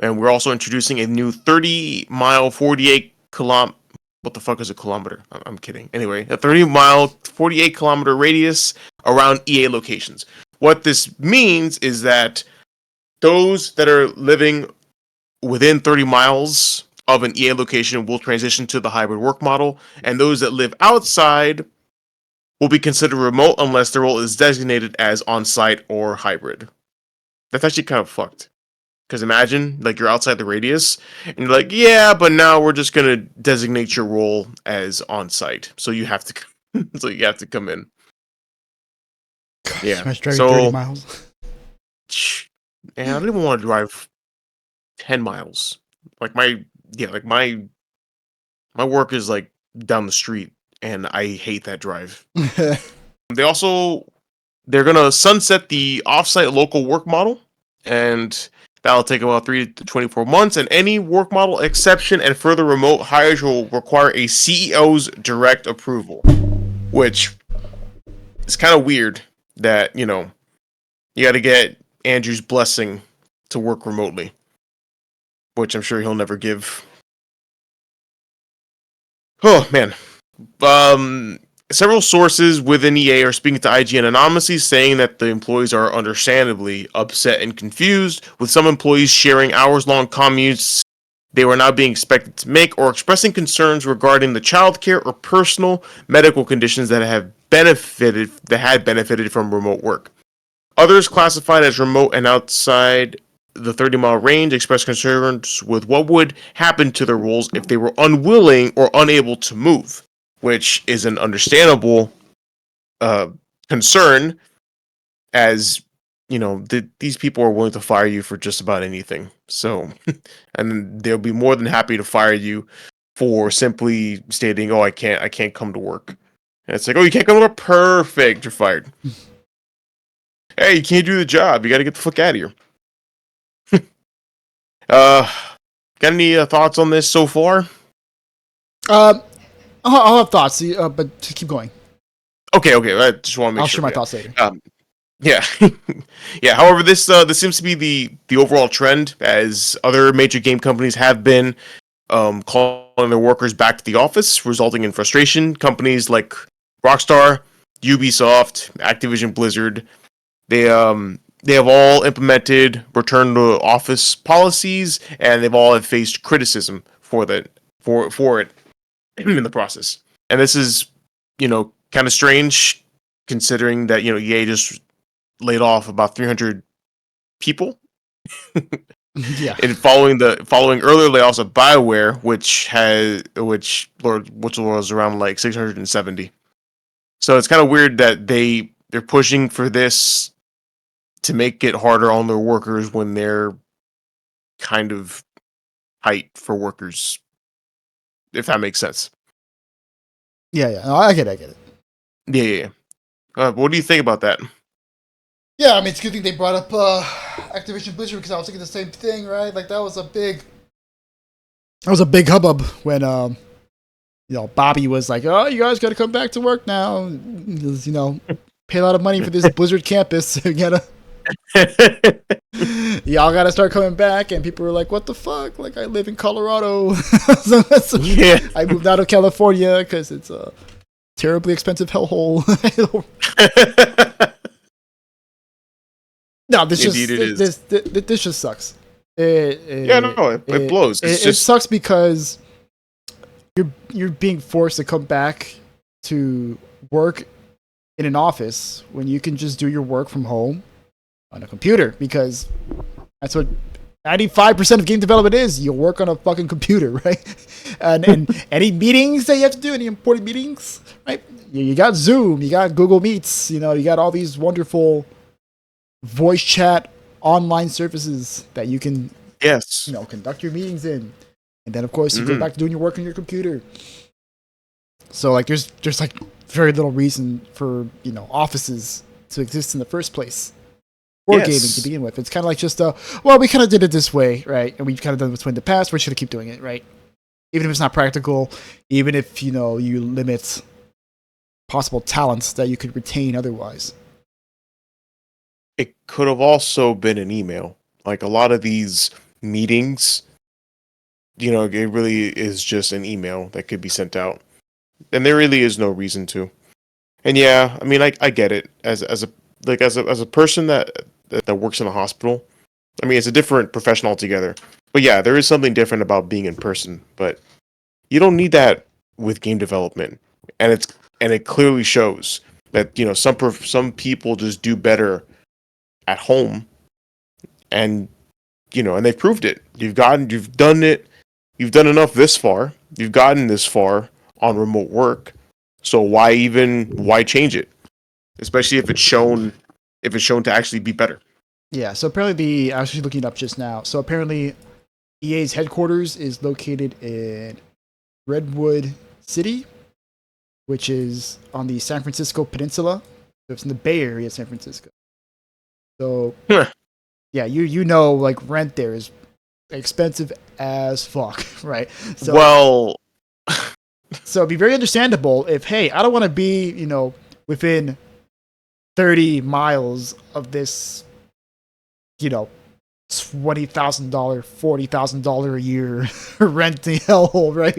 And we're also introducing a new 30-mile, 48-kilometer... What the fuck is a kilometer? I'm kidding. Anyway, a 30-mile, 48-kilometer radius around EA locations. What this means is that those that are living within 30 miles of an EA location will transition to the hybrid work model, and those that live outside will be considered remote unless their role is designated as on-site or hybrid. That's actually kind of fucked. Because imagine, like, you're outside the radius, and you're like, yeah, but now we're just gonna designate your role as on-site, so you have to, come in. Yeah. Driving 30 miles. And I don't even want to drive 10 miles. Like my work is like down the street, and I hate that drive. They're gonna sunset the offsite local work model, and that'll take about 3 to 24 months, and any work model exception and further remote hires will require a CEO's direct approval, which is kind of weird that, you got to get Andrew's blessing to work remotely, which I'm sure he'll never give. Oh, man. Several sources within EA are speaking to IGN anonymously, saying that the employees are understandably upset and confused, with some employees sharing hours-long commutes they were now being expected to make, or expressing concerns regarding the childcare or personal medical conditions that had benefited from remote work. Others, classified as remote and outside the 30-mile range, expressed concerns with what would happen to their roles if they were unwilling or unable to move, which is an understandable concern, as these people are willing to fire you for just about anything. So, and they'll be more than happy to fire you for simply stating, "Oh, I can't come to work." And it's like, "Oh, you can't come to work? Perfect, you're fired." Hey, you can't do the job. You got to get the fuck out of here. Got any thoughts on this so far? I'll have thoughts, but to keep going. Okay. I just want to make sure. I'll share my thoughts later. Yeah. Yeah. However, this seems to be the overall trend, as other major game companies have been calling their workers back to the office, resulting in frustration. Companies like Rockstar, Ubisoft, Activision Blizzard, they have all implemented return to office policies, and they've all faced criticism for it in the process. And this is, kind of strange, considering that EA just laid off about 300 people. Yeah. And following earlier layoffs of BioWare, which was around like 670. So it's kind of weird that they're pushing for this to make it harder on their workers when they're kind of tight for workers, if that makes sense. Yeah. No, I get it. Yeah. What do you think about that? Yeah, I mean, it's a good thing they brought up Activision Blizzard, because I was thinking the same thing, right? Like, that was a big hubbub when Bobby was like, "Oh, you guys got to come back to work now. Pay a lot of money for this Blizzard campus. So y'all gotta start coming back." And people were like, "What the fuck? Like, I live in Colorado." Yeah. I moved out of California because it's a terribly expensive hellhole. No, this just sucks. Yeah, no, it blows. It's It just sucks because you're being forced to come back to work in an office when you can just do your work from home on a computer, because that's what 95% of game development is. You work on a fucking computer, right? And any meetings that you have to do, any important meetings, right? You got Zoom, you got Google Meets, you got all these wonderful voice chat online services that you can, yes. conduct your meetings in. And then of course you go back to doing your work on your computer. So like there's like very little reason for, offices to exist in the first place. Or gaming to begin with. It's kind of like just we kind of did it this way, right? And we've kind of done this way in the past. We're just gonna keep doing it, right? Even if it's not practical, even if you limit possible talents that you could retain otherwise. It could have also been an email. Like a lot of these meetings, it really is just an email that could be sent out, and there really is no reason to. And yeah, I mean, I get it as a person that works in a hospital. I mean, it's a different profession altogether. But yeah, there is something different about being in person. But you don't need that with game development, and it clearly shows that some people just do better at home, and and they've proved it. You've done it. You've done enough this far. You've gotten this far on remote work. So why change it? Especially if it's shown to actually be better. Yeah, so apparently I was just looking it up just now. So apparently EA's headquarters is located in Redwood City, which is on the San Francisco Peninsula. So it's in the Bay Area of San Francisco. So yeah, like rent there is expensive as fuck, right? So so it'd be very understandable if, hey, I don't want to be, within 30 miles of this, $20,000, $40,000 a year renting hellhole, right?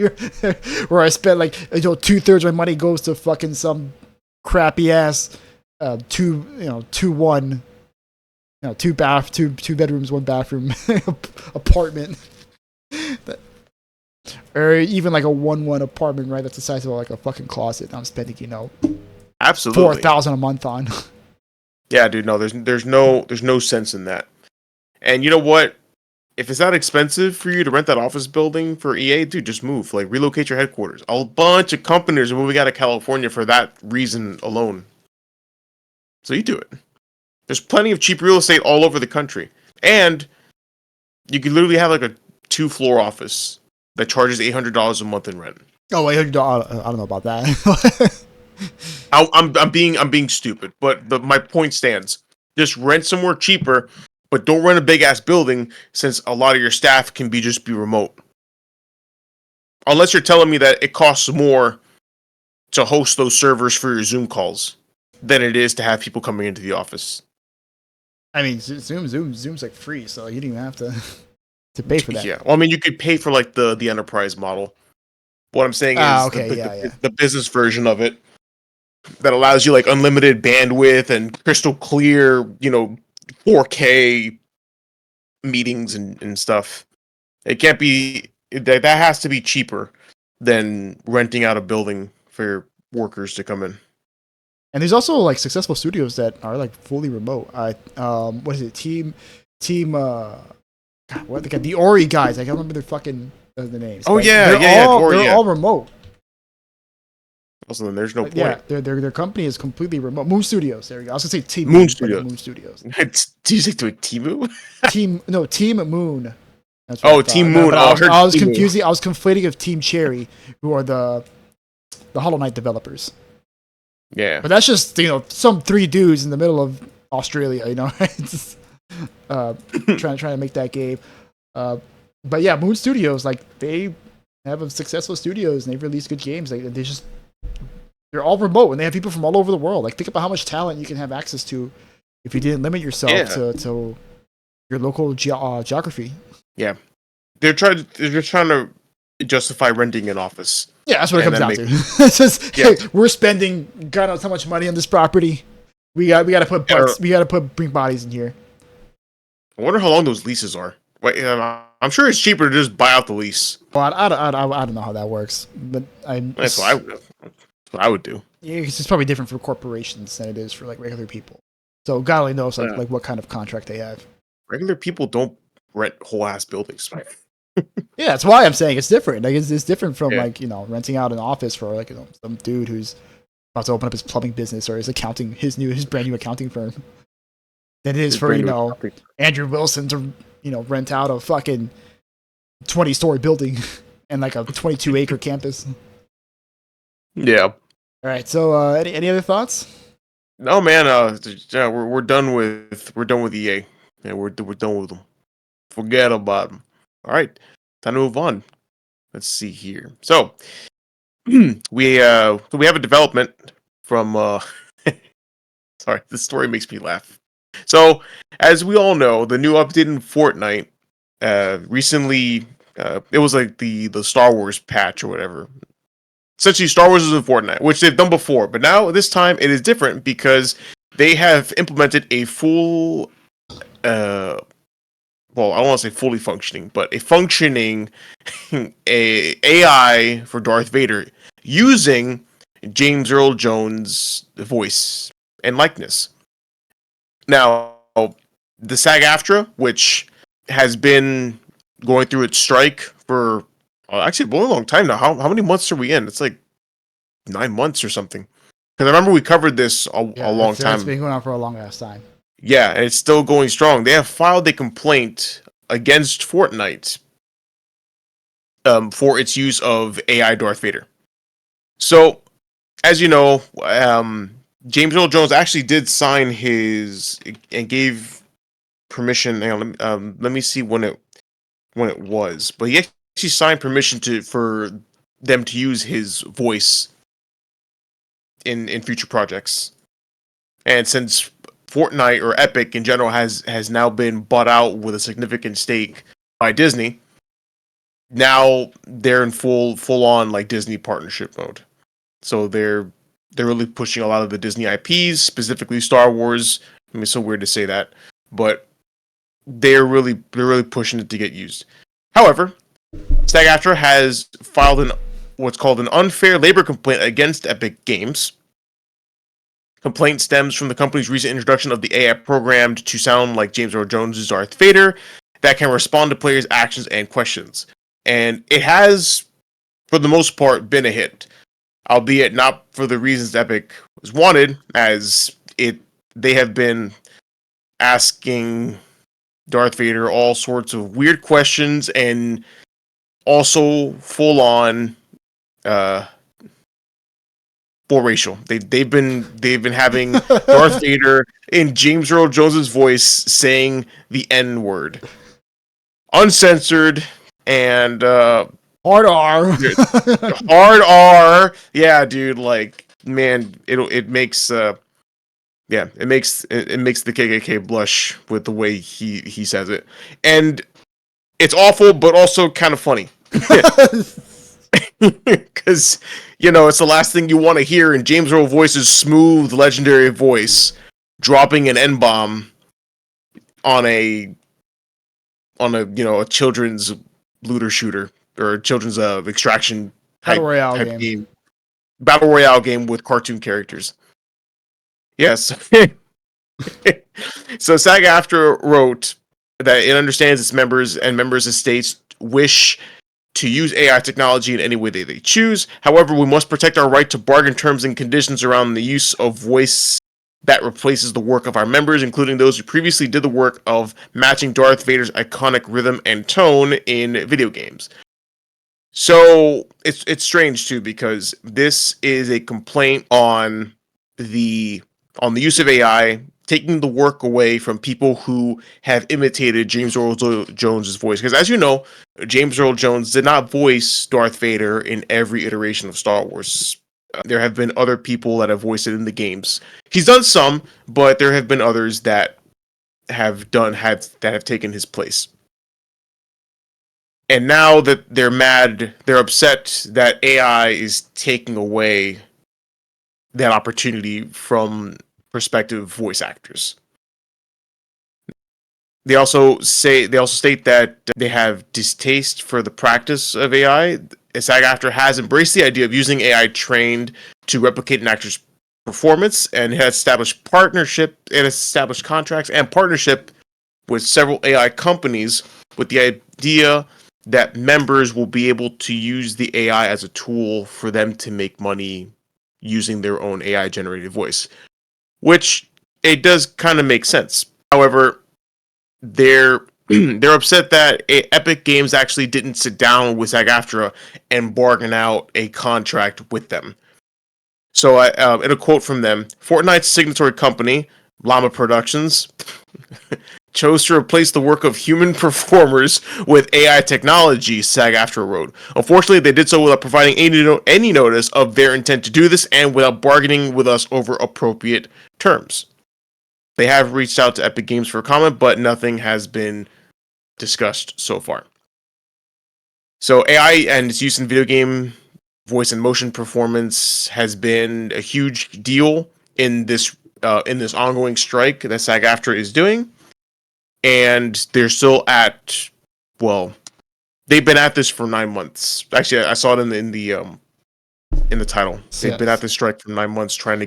Where I spend like 2/3 of my money goes to fucking some crappy ass two bedrooms, one bathroom apartment. Or even like a 1-1 apartment, right? That's the size of like a fucking closet. I'm spending, absolutely $4,000 a month on. Yeah, dude. No, there's no sense in that. And you know what? If it's that expensive for you to rent that office building for EA, dude, just move. Like relocate your headquarters. A bunch of companies are moving out of California for that reason alone. So you do it. There's plenty of cheap real estate all over the country, and you could literally have like a 2-floor office that charges $800 a month in rent. Oh, $800. I don't know about that. I'm being stupid, but my point stands. Just rent somewhere cheaper, but don't rent a big ass building, since a lot of your staff can just be remote. Unless you're telling me that it costs more to host those servers for your Zoom calls than it is to have people coming into the office. I mean, Zoom's like free, so you don't even have to pay for that. Yeah, well, I mean, you could pay for like the enterprise model. What I'm saying is the business version of it that allows you like unlimited bandwidth and crystal clear, 4K meetings and stuff. It can't be that has to be cheaper than renting out a building for your workers to come in. And there's also like successful studios that are like fully remote. What is it? Team what they got, the Ori guys. I can't remember their fucking the names. Oh they're all remote. Also, then there's no point. Yeah, their company is completely remote. Moon Studios. There we go. I was gonna say Team Moon Studios. Moon Studios. Do you say to a Timu? Team Moon. That's what Team Moon. I was confusing. I was conflating with Team Cherry, who are the Hollow Knight developers. Yeah, but that's just some 3 dudes in the middle of Australia. Just, trying to make that game. But yeah, Moon Studios, like they have a successful studios and they've released good games. Like they're all remote and they have people from all over the world. Like think about how much talent you can have access to if you didn't limit yourself to your local geography. Yeah, they're trying to justify renting an office. Yeah, that's what it comes down to. It's just, hey, we're spending God knows how much money on this property. We got to bring bodies in here. I wonder how long those leases are. Wait, I'm sure it's cheaper to just buy out the lease. Well, I don't know how that works, but That's what I would. That's what I would do. yeah, it's probably different for corporations than it is for like regular people. So God only knows Yeah. like what kind of contract they have. Regular people don't rent whole ass buildings. Yeah, that's why I'm saying it's different. Like it's different from Yeah. like renting out an office for like some dude who's about to open up his plumbing business or his brand new accounting firm. Than it is for Andrew Wilson to rent out a fucking 20-story building and like a 22-acre campus. Yeah. All right. So any other thoughts? No, man. Yeah, we're done with EA. Yeah, we're done with them. Forget about them. All right, time to move on. Let's see here. So we have a development from. Sorry, this story makes me laugh. So as we all know, the new update in Fortnite recently. It was like the Star Wars patch or whatever. Essentially, Star Wars is in Fortnite, which they've done before, but now this time it is different because they have implemented a full, well, I don't want to say fully functioning, but a functioning AI for Darth Vader using James Earl Jones' voice and likeness. Now, the SAGAFTRA, which has been going through its strike for actually a really long time now. How many months are we in? It's like 9 months or something. Because I remember we covered this a long time. It's been going on for a long ass time. Yeah, and it's still going strong. They have filed a complaint against Fortnite for its use of AI Darth Vader. So, as you know, James Earl Jones actually did sign his and gave permission. Hang on, let me see when it was, but he actually signed permission for them to use his voice in future projects. And since Fortnite or Epic in general has now been bought out with a significant stake by Disney, now they're in full on like Disney partnership mode. So they're really pushing a lot of the Disney IPs, specifically Star Wars. I mean, it's so weird to say that, but they're really pushing it to get used. However, SAG-AFTRA has filed what's called an unfair labor complaint against Epic Games. Complaint stems from the company's recent introduction of the AI programmed to sound like James Earl Jones' Darth Vader that can respond to players' actions and questions. And it has, for the most part, been a hit, albeit not for the reasons Epic was wanted, as they have been asking Darth Vader all sorts of weird questions and also full on full racial. They've been having Darth Vader in James Earl Jones' voice saying the N word, uncensored and hard R. hard R. Yeah, dude. Like, man, it makes the KKK blush with the way he says it, and it's awful, but also kind of funny. Because, it's the last thing you want to hear in James Earl Voice's smooth, legendary voice, dropping an N-bomb on a a children's looter shooter, or a children's extraction Battle Royale game. Battle Royale game with cartoon characters. Yes. So SAG-AFTRA wrote that it understands its members and members' estates wish to use AI technology in any way they choose. However, we must protect our right to bargain terms and conditions around the use of voice that replaces the work of our members, including those who previously did the work of matching Darth Vader's iconic rhythm and tone in video games. So it's strange too, because this is a complaint on the use of AI, taking the work away from people who have imitated James Earl Jones' voice. Because as you know, James Earl Jones did not voice Darth Vader in every iteration of Star Wars. There have been other people that have voiced it in the games. He's done some, but there have been others that have taken his place. And now that they're mad, they're upset that AI is taking away that opportunity from prospective voice actors. They also state that they have distaste for the practice of AI. SAG-AFTRA has embraced the idea of using AI trained to replicate an actor's performance and has established contracts and partnership with several AI companies with the idea that members will be able to use the AI as a tool for them to make money using their own AI generated voice, which it does kind of make sense. However, they're they're upset that Epic Games actually didn't sit down with SAG-AFTRA and bargain out a contract with them. So, in a quote from them, Fortnite's signatory company, Llama Productions, chose to replace the work of human performers with AI technology, SAG-AFTRA wrote. Unfortunately, they did so without providing any notice of their intent to do this and without bargaining with us over appropriate terms. They have reached out to Epic Games for a comment, but nothing has been discussed so far. So AI and its use in video game voice and motion performance has been a huge deal in this ongoing strike that SAG-AFTRA is doing, and they're still at, well, they've been at this for 9 months. Actually, I saw it in the title. They've been at this strike for 9 months trying to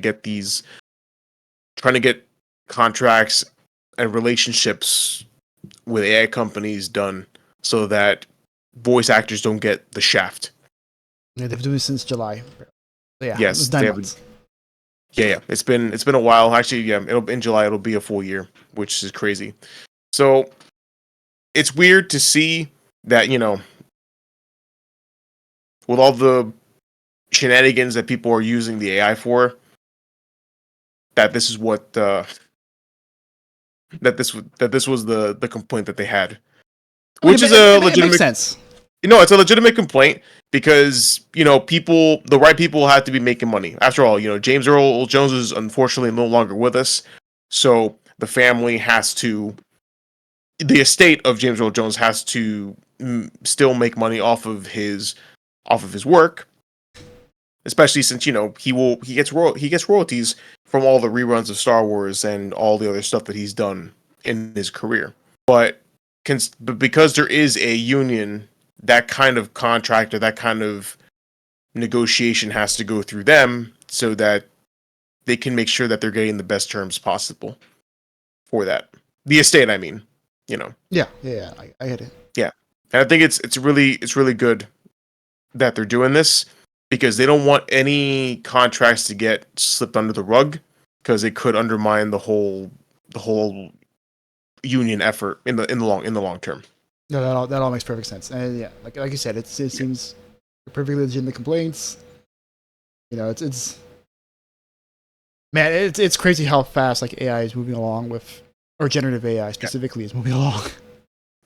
get contracts and relationships with AI companies done so that voice actors don't get the shaft. Yeah, they've been doing it since July. Yeah, yes, it was 9 months. Yeah. It's been a while. Actually, yeah, in July it'll be a full year, which is crazy. So it's weird to see that, with all the shenanigans that people are using the AI for, that this is what that this was the complaint that they had, which is a legitimate. It makes sense. It's a legitimate complaint because the right people have to be making money. After all, James Earl Jones is unfortunately no longer with us, so the family has to. The estate of James Earl Jones has to still make money off of his work, especially since he gets royalties from all the reruns of Star Wars and all the other stuff that he's done in his career. But because there is a union, that kind of contract or that kind of negotiation has to go through them so that they can make sure that they're getting the best terms possible for that. The estate, I mean, Yeah, I get it. Yeah, and I think it's really good that they're doing this because they don't want any contracts to get slipped under the rug because it could undermine the whole union effort in the long term. No, that all makes perfect sense. And yeah, like you said, it seems perfectly legitimate complaints. It's man, it's crazy how fast like AI is moving along with, or generative AI specifically is moving along.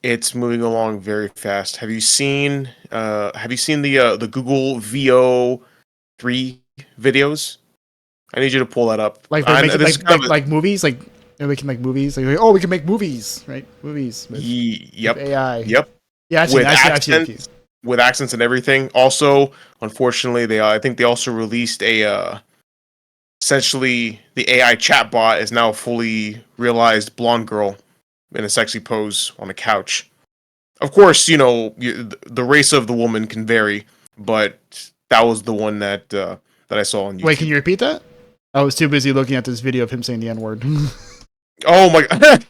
It's moving along very fast. Have you seen the Google VO3 videos? I need you to pull that up. Like movies, like we can make movies. Like, we can make movies, right? Movies. With AI. Yep. Yeah, I've seen it. With accents and everything. Also, unfortunately, I think they also released essentially the AI chatbot is now a fully realized blonde girl in a sexy pose on a couch. Of course, the race of the woman can vary, but that was the one that I saw on YouTube. Wait, can you repeat that? I was too busy looking at this video of him saying the N-word. Oh my god.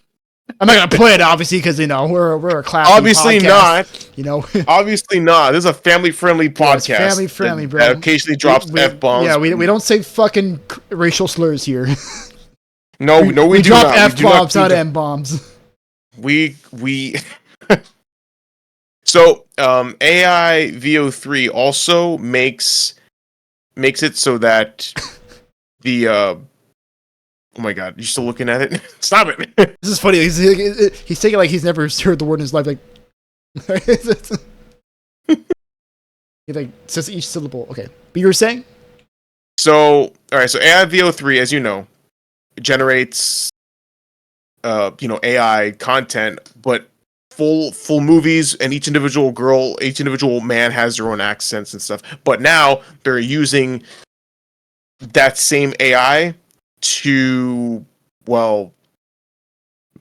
I'm not gonna play it, obviously, because we're a classy obviously podcast, not. Obviously not. This is a family-friendly podcast. Yeah, family-friendly, bro. That occasionally drops F-bombs. Yeah, we don't say fucking racial slurs here. No, we do drop not. F-bombs, not M-bombs. We So AI VO3 also makes it so that the oh my god, you're still looking at it? Stop it. This is funny. He's taking like he's never heard the word in his life. Like he like says each syllable. Okay, but you were saying? So all right. So AI VO3, as you know, generates AI content, but full movies, and each individual man has their own accents and stuff. But now they're using that same AI to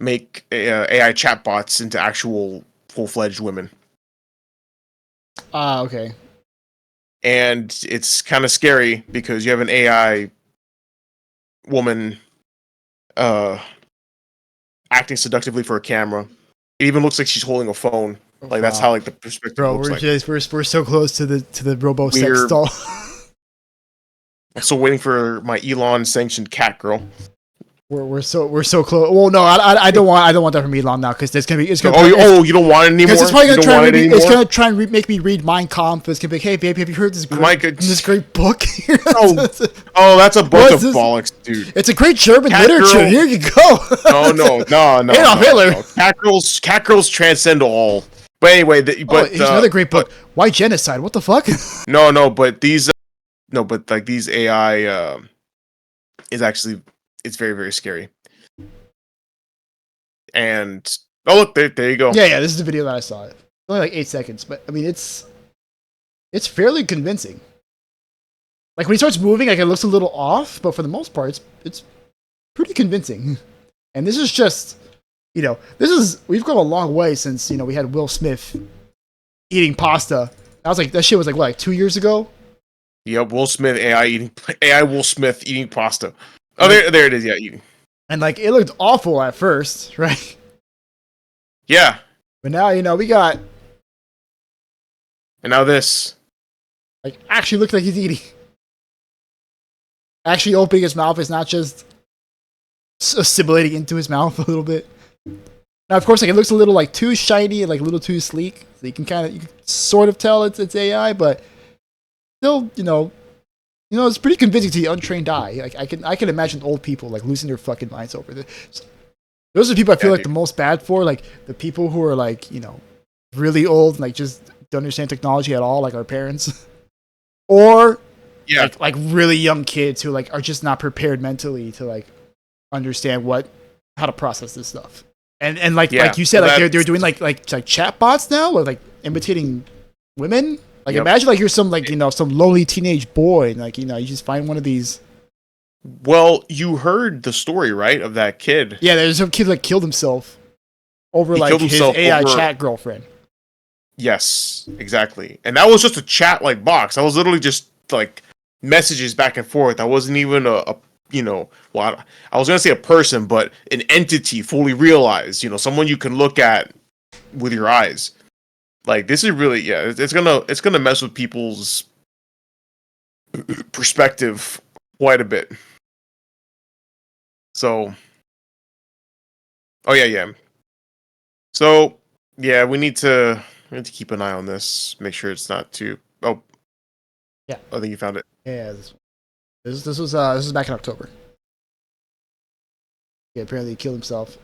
make AI chatbots into actual full-fledged women. Okay. And it's kind of scary because you have an AI woman acting seductively for a camera. It even looks like she's holding a phone. Like that's how like the perspective Bro, looks we're so close to the robo sex doll. I'm still waiting for my Elon sanctioned cat girl. We're so close. Well, no, I don't want that from Elon now because it's gonna you don't want it anymore. Because it's probably gonna try and make me read Mein Kampf. It's gonna be like, hey babe, have you heard this great book? That's a bunch of bollocks, dude. It's a great German literature. Girl. Here you go. no. Adolf Hitler. No. Cat girls transcend all. But anyway, here's another great book. Why genocide? What the fuck? But these these AI is actually. It's very, very scary. And look, there you go. Yeah, this is the video that I saw. It's only like 8 seconds, but I mean it's fairly convincing. Like when he starts moving, like it looks a little off, but for the most part, it's pretty convincing. And this is just, we've come a long way since we had Will Smith eating pasta. That shit was like what, like 2 years ago? Yep, Will Smith AI Will Smith eating pasta. Oh, there it is. Yeah, eating. And like it looked awful at first, right? Yeah. But now we got. And now this. Like actually looks like he's eating. Actually opening his mouth is not just assimilating into his mouth a little bit. Now, of course, like it looks a little like too shiny and like a little too sleek, so you can sort of tell it's AI, but still, it's pretty convincing to the untrained eye. Like I can imagine old people like losing their fucking minds over this. Those are the people I feel like the most bad for, like the people who are like really old and like just don't understand technology at all, like our parents, or like really young kids who like are just not prepared mentally to like understand how to process this stuff. And like you said, like they're doing like chat bots now, or like imitating women. Like imagine like you're some like some lowly teenage boy, and like you just find one of these. Well, you heard the story, right, of that kid? Yeah, there's some kid that killed himself over his AI chat girlfriend. Yes, exactly, and that was just a chat like box. That was literally just like messages back and forth. That wasn't even I was gonna say a person, but an entity fully realized. Someone you can look at with your eyes. Like this is really it's gonna mess with people's perspective quite a bit. So, So we need to keep an eye on this. Make sure it's not too. Oh, yeah. I think you found it. Yeah, this was back in October. Yeah, apparently he killed himself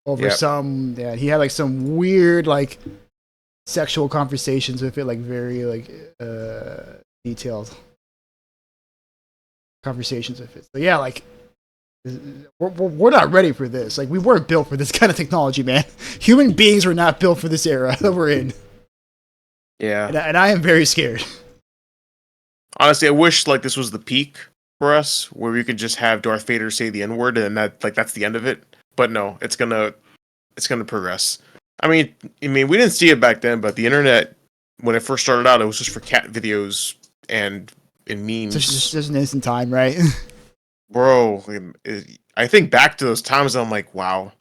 over some. Yeah, he had like some weird like sexual conversations with it, like very like detailed conversations with it. So yeah, like we're not ready for this. Like we weren't built for this kind of technology, man. Human beings were not built for this era that we're in. Yeah, and I am very scared. Honestly, I wish like this was the peak for us, where we could just have Darth Vader say the N-word and that's the end of it. But no, it's gonna progress. I mean, we didn't see it back then, but the internet, when it first started out, it was just for cat videos and memes. Just an instant time, right? Bro, I think back to those times, I'm like, wow.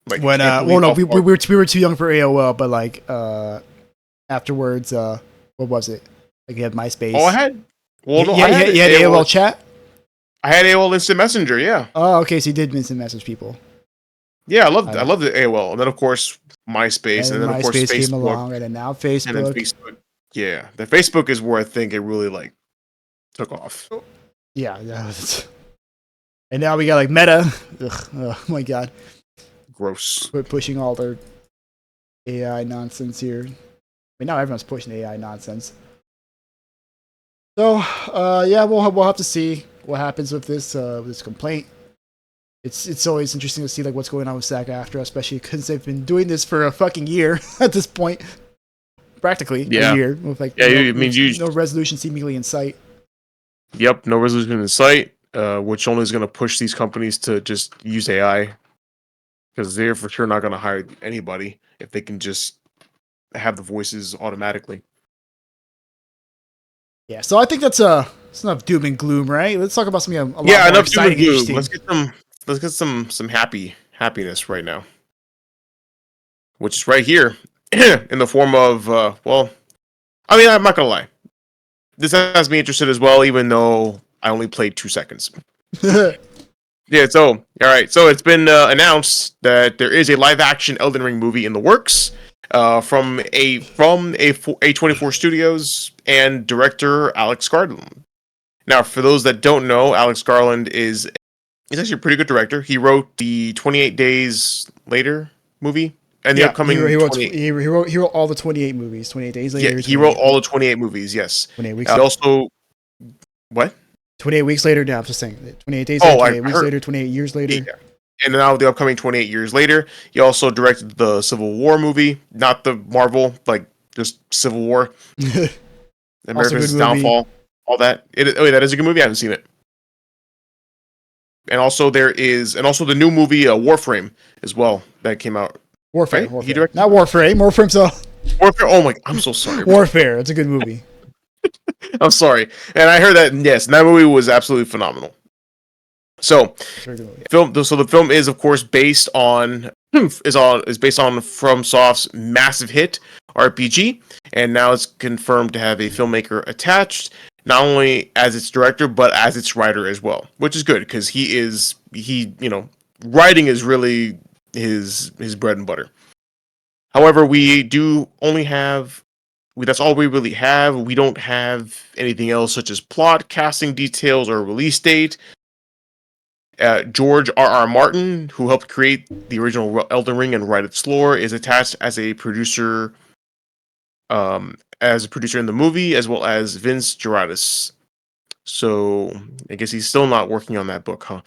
Like, when we were too young for AOL, but like afterwards, what was it? Like you had MySpace. Oh, I had. Well, no, you had AOL chat. I had AOL Instant Messenger. Yeah. Oh, okay. So you did instant message people. Yeah, I loved the AOL, and then of course MySpace, and then of course Facebook came along, and then now Facebook. And then Facebook. Yeah, the Facebook is where I think it really like took off. Yeah. And now we got like Meta. Ugh, oh my god. Gross. We're pushing all their AI nonsense here. I mean, now everyone's pushing AI nonsense. So, we'll have to see what happens with this complaint. It's always interesting to see like what's going on with SAGAFTRA, especially because they've been doing this for a fucking year at this point, practically a year with like no resolution seemingly in sight. Yep, no resolution in sight, which only is going to push these companies to just use AI, because they're for sure not going to hire anybody if they can just have the voices automatically. Yeah, so I think that's enough doom and gloom, right? Let's talk about something a lot more Enough doom exciting and and gloom. interesting. Let's get some happiness right now, which is right here in the form of I mean, I'm not gonna lie, this has me interested as well, even though I only played 2 seconds. Yeah, so all right, so it's been announced that there is a live action Elden Ring movie in the works, from A24 Studios and director Alex Garland. Now, for those that don't know, Alex Garland he's actually a pretty good director. He wrote the 28 Days Later movie and the Yeah, upcoming 28. he wrote all the 28 movies. 28 days Yeah, later. he wrote all the 28 movies. Yes. 28 weeks. He Later. also what? 28 weeks later. Yeah, I'm just saying. 28 days later. Oh, 28 I weeks heard. later. 28 years later. Yeah. And now the upcoming 28 years later, he also directed the Civil War movie, not the Marvel, like just Civil War, America's Downfall, all that. That is a good movie. I haven't seen it. And also the new movie Warframe as well that came out. Warfare. Right? Warfare. He directed Not Warframe. Warframe's Warfare. Oh my! I'm so sorry. Warfare. It's a good movie. I'm sorry, and I heard that. Yes, that movie was absolutely phenomenal. So, the film is of course based on FromSoft's massive hit RPG, and now it's confirmed to have a filmmaker attached, not only as its director but as its writer as well, which is good because writing is really his bread and butter. However, we do only have that's all we really have. We don't have anything else such as plot, casting details, or release date. George R.R. Martin, who helped create the original Elden Ring and write its lore, is attached as a producer in the movie, as well as Vince Geratis. So I guess he's still not working on that book, huh?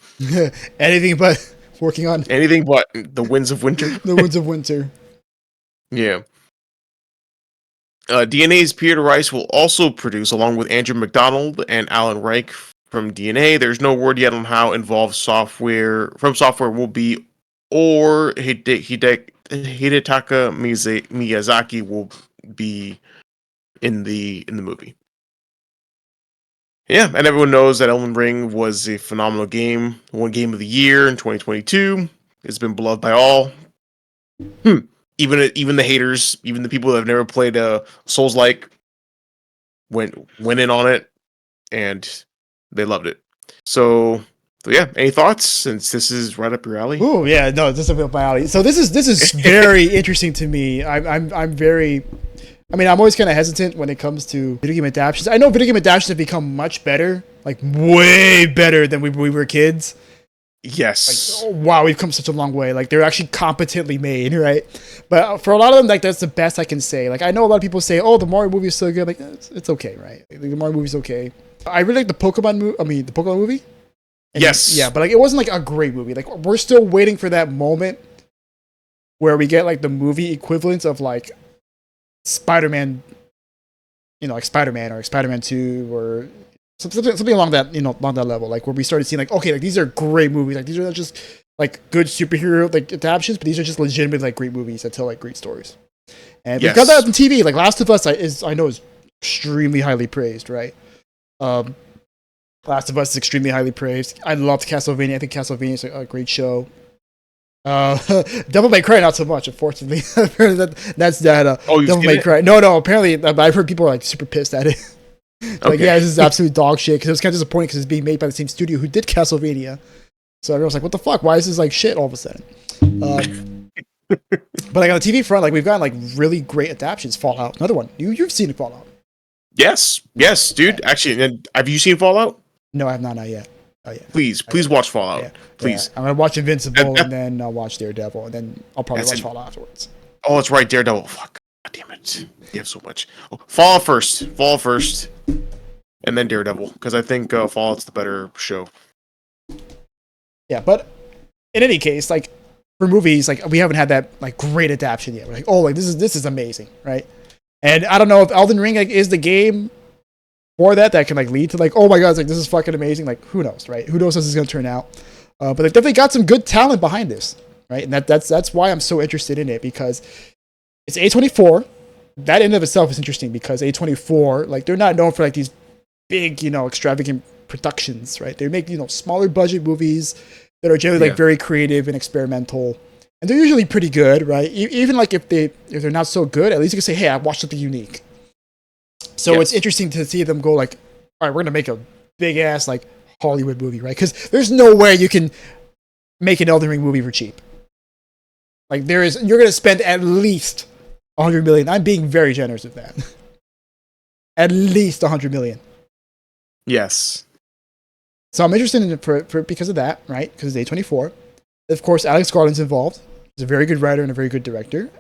Anything but working on anything but The Winds of Winter. The Winds of Winter. Yeah. DNA's Peter Rice will also produce, along with Andrew McDonald and Alan Reich from DNA. There's no word yet on how involved FromSoftware will be, or Hidetaka Miyazaki will be in the movie. Yeah, and everyone knows that Elden Ring was a phenomenal game, one game of the year in 2022. It's been beloved by all. Even the haters, even the people that have never played Souls-like, went in on it, and they loved it. So yeah, any thoughts? Since this is right up your alley. Oh yeah, no, this is up my alley. So this is very interesting to me. I'm very. I mean, I'm always kind of hesitant when it comes to video game adaptations. I know video game adaptations have become much better, like way better than we were kids. Yes. Like, oh, wow, we've come such a long way. Like, they're actually competently made, right? But for a lot of them, like, that's the best I can say. Like, I know a lot of people say, oh, the Mario movie is so good. Like, it's okay, right? Like, the Mario movie's okay. I really like the Pokemon movie. And yes. Yeah, but, like, it wasn't, like, a great movie. Like, we're still waiting for that moment where we get, like, the movie equivalent of, like, Spider-Man, like Spider-Man or Spider-Man 2 or something along that, along that level, like where we started seeing like, okay, like these are great movies, like these are not just like good superhero like adaptations, but these are just legitimate like great movies that tell like great stories. And we've got that on TV. Like Last of Us is extremely highly praised, right? Last of Us is extremely highly praised. I loved Castlevania. I think Castlevania is a great show. Devil May Cry not so much, unfortunately. that's that. Devil May Cry. No. Apparently, I've heard people are like super pissed at it. Like, yeah, this is absolute dog shit. Because it was kind of disappointing because it's being made by the same studio who did Castlevania. So everyone's like, "What the fuck? Why is this like shit all of a sudden?" But like on the TV front, like we've gotten like really great adaptations. Fallout, another one. You've seen Fallout? Yes, dude. Actually, have you seen Fallout? No, I have not yet. Oh yeah. Please watch Fallout. Yeah. Please. Yeah. I'm gonna watch Invincible and then I'll watch Daredevil and then I'll probably watch Fallout afterwards. Oh, that's right, Daredevil. Fuck. God damn it. You have so much. Fallout first, and then Daredevil, because I think Fallout's the better show. Yeah, but in any case, like for movies, like we haven't had that like great adaptation yet. We're like, oh, like this is amazing, right? And I don't know if Elden Ring like, is the game for that can like lead to like, oh my god, it's like this is fucking amazing. Like who knows, right? Who knows how this is gonna turn out? But they definitely got some good talent behind this, right? And that's why I'm so interested in it, because it's A24. That in of itself is interesting because A24, like they're not known for like these big, extravagant productions, right? They make, smaller budget movies that are generally like very creative and experimental, and they're usually pretty good, right? Even like if they're not so good, at least you can say, hey, I watched something unique. So it's interesting to see them go like, all right, we're gonna make a big ass like Hollywood movie, right? Because there's no way you can make an Elden Ring movie for cheap. Like you're gonna spend at least 100 million. I'm being very generous with that. At least 100 million. Yes. So I'm interested in it for because of that, right? Because it's A24. Of course, Alex Garland's involved. He's a very good writer and a very good director.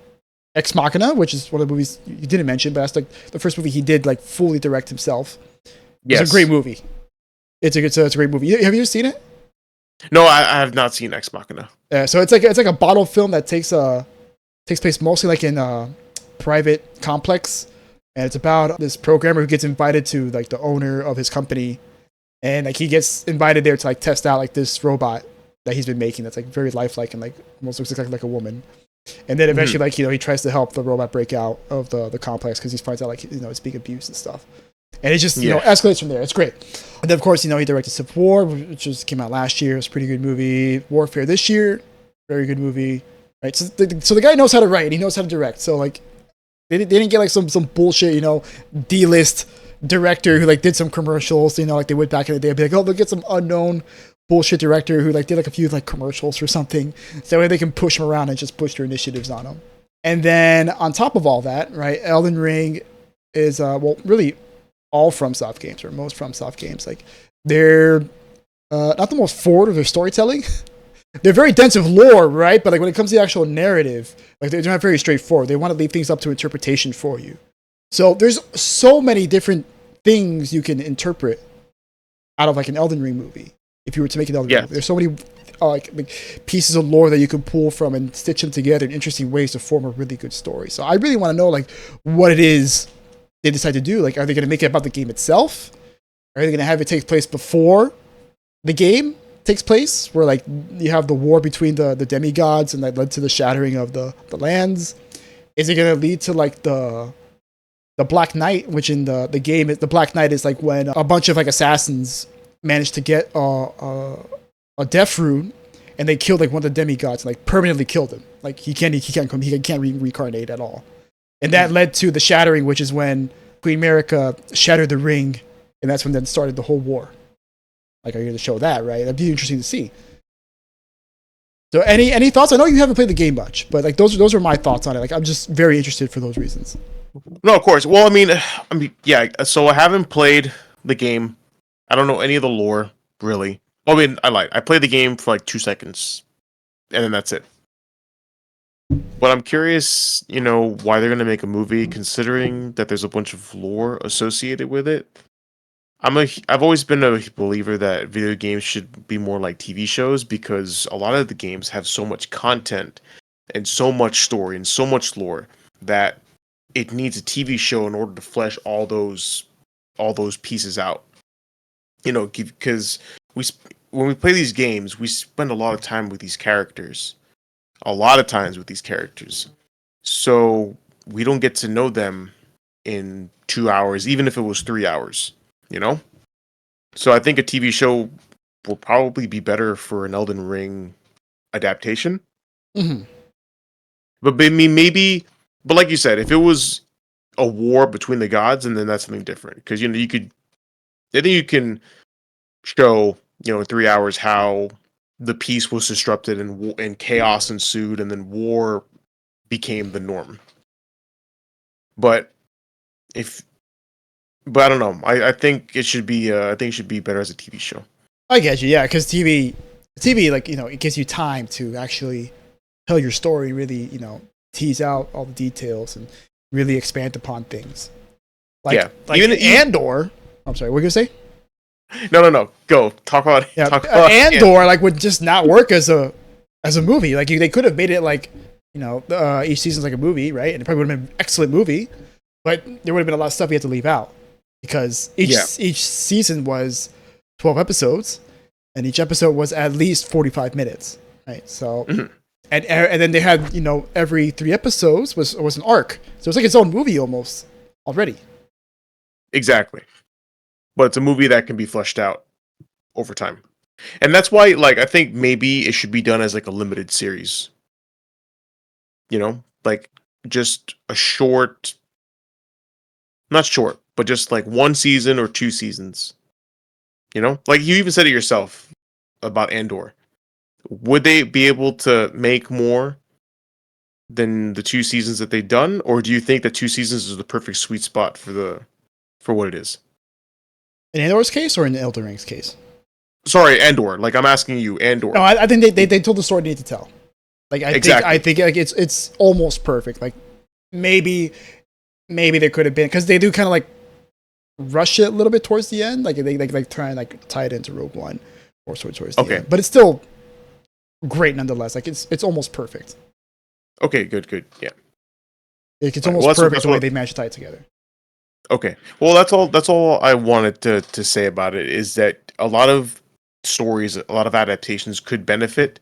Ex Machina, which is one of the movies you didn't mention, but that's like the first movie he did like fully direct himself. It's a great movie. It's a great movie. Have you seen it? No, I have not seen Ex Machina. So it's like a bottle film that takes place mostly like in a private complex, and it's about this programmer who gets invited to like the owner of his company, and like he gets invited there to like test out like this robot that he's been making that's like very lifelike and like almost looks like a woman. And then eventually, like, he tries to help the robot break out of the complex because he finds out, like, it's being abused and stuff. And it just, escalates from there. It's great. And then, of course, he directed Civil War, which just came out last year. It's a pretty good movie. Warfare this year, very good movie. Right? So the guy knows how to write and he knows how to direct. So, like, they didn't get, like, some bullshit, D-list director who, like, did some commercials, like they would back in the day. I'd be like, oh, they'll get some unknown bullshit director who like did like a few like commercials or something, so that way they can push him around and just push their initiatives on him. And then on top of all that, right, Elden Ring is really all FromSoft games, or most FromSoft games, like they're not the most forward of their storytelling. They're very dense of lore, right? But like when it comes to the actual narrative, like they're not very straightforward. They want to leave things up to interpretation for you. So there's so many different things you can interpret out of like an Elden Ring movie. If you were to make an Elden Ring movie, there's so many like pieces of lore that you can pull from and stitch them together in interesting ways to form a really good story. So I really want to know like what it is they decide to do. Like, are they going to make it about the game itself? Are they going to have it take place before the game takes place, where like you have the war between the demigods and that led to the shattering of the lands? Is it going to lead to like the Black Knight, which in the game, the Black Knight is like when a bunch of like assassins managed to get a death rune, and they killed like one of the demigods, and like permanently killed him. Like he can't reincarnate at all. And that led to the shattering, which is when Queen Marika shattered the ring, and that's when then started the whole war. Like, are you going to show that, right? That'd be interesting to see. So any thoughts? I know you haven't played the game much, but like those are my thoughts on it. Like, I'm just very interested for those reasons. No, of course. Well, I mean, yeah. So I haven't played the game. I don't know any of the lore, really. I mean, I lied. I played the game for like 2 seconds, and then that's it. But I'm curious, why they're going to make a movie, considering that there's a bunch of lore associated with it. I've always been a believer that video games should be more like TV shows, because a lot of the games have so much content and so much story and so much lore that it needs a TV show in order to flesh all those pieces out. Because when we play these games, we spend a lot of time with these characters. So we don't get to know them in 2 hours, even if it was 3 hours, So I think a TV show will probably be better for an Elden Ring adaptation. Mm-hmm. But like you said, if it was a war between the gods, and then that's something different. Because, I think you can show, in 3 hours how the peace was disrupted and chaos ensued, and then war became the norm. But I don't know. I think it should be. Better as a TV show. I get you, yeah, because TV, like it gives you time to actually tell your story, really, tease out all the details and really expand upon things. Like even Andor. I'm sorry, what were you gonna say? No. Go talk about it. Yeah, Andor like would just not work as a movie. Like they could have made it like each season's like a movie, right? And it probably would have been an excellent movie, but there would have been a lot of stuff you had to leave out because Yeah. each season was 12 episodes, and each episode was at least 45 minutes, right? So, Mhm. and then they had, you know, every 3 episodes was an arc, so it's like its own movie almost already. Exactly. But it's a movie that can be fleshed out over time. And that's why, like, I think maybe it should be done as like a limited series. You know, like just a short, not short, but just like 1 season or 2 seasons. You know, like you even said it yourself about Andor. Would they be able to make more than the 2 seasons that they've done, or do you think that 2 seasons is the perfect sweet spot for what it is? In Andor's case or in Elden Ring's case? Sorry, Andor. Like I'm asking you, No, Andor. I think they told the story they need to tell. Like I Exactly. think like it's almost perfect. Like maybe there could have been, because they do kind of like rush it a little bit towards the end. Like they like try and like tie it into Rogue One or sort of towards the Okay. end. But it's still great nonetheless. Like it's almost perfect. Okay. Good. Yeah. Like, it's All right, almost well, perfect that's the way what. they managed to tie it together. Okay. Well, that's all. That's all I wanted to say about it. Is that a lot of stories, a lot of adaptations could benefit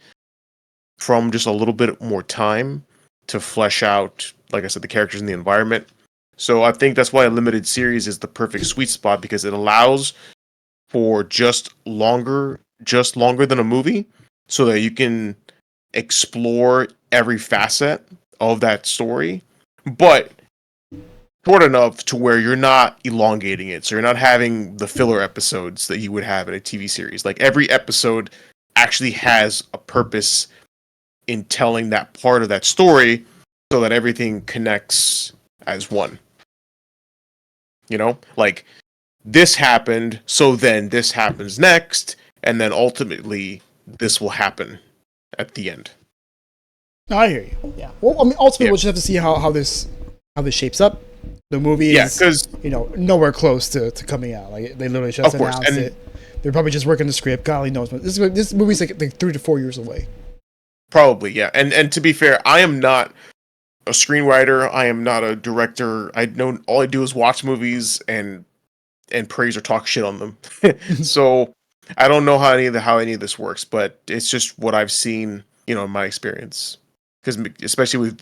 from just a little bit more time to flesh out, like I said, the characters in the environment. So I think that's why a limited series is the perfect sweet spot, because it allows for just longer than a movie, so that you can explore every facet of that story, but short enough to where you're not elongating it. So you're not having the filler episodes that you would have in a TV series. Like every episode actually has a purpose in telling that part of that story, so that everything connects as one. You know, like this happened, so then this happens next, and then ultimately this will happen at the end. No, I hear you. Yeah. Well, I mean, ultimately, Yeah. we'll just have to see how this shapes up. The movie Yeah, is, because you know, nowhere close to coming out. Like they literally just of course, announced and it. They're probably just working the script. God only knows. But this movie's like 3 to 4 years away. probably yeah. And to be fair, I am not a screenwriter. I am not a director. I know all I do is watch movies and praise or talk shit on them. So I don't know how any of this works, but it's just what I've seen, you know, in my experience. Because especially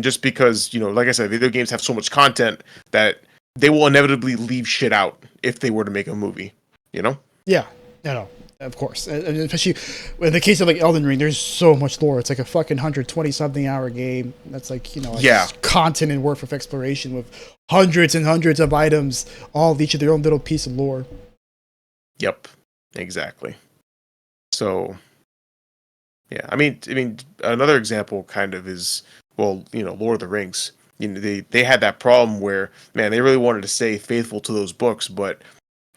just because, you know, like I said, video games have so much content that they will inevitably leave shit out if they were to make a movie. You know? Yeah, no, of course. And especially in the case of like Elden Ring, there's so much lore. It's like a fucking 120 something hour game. That's like, you know, like Yeah. content and worth of exploration with hundreds and hundreds of items, all each of their own little piece of lore. Yep. Exactly. So yeah, I mean, another example kind of is, well, you know, Lord of the Rings. You know, they had that problem where, man, they really wanted to stay faithful to those books, but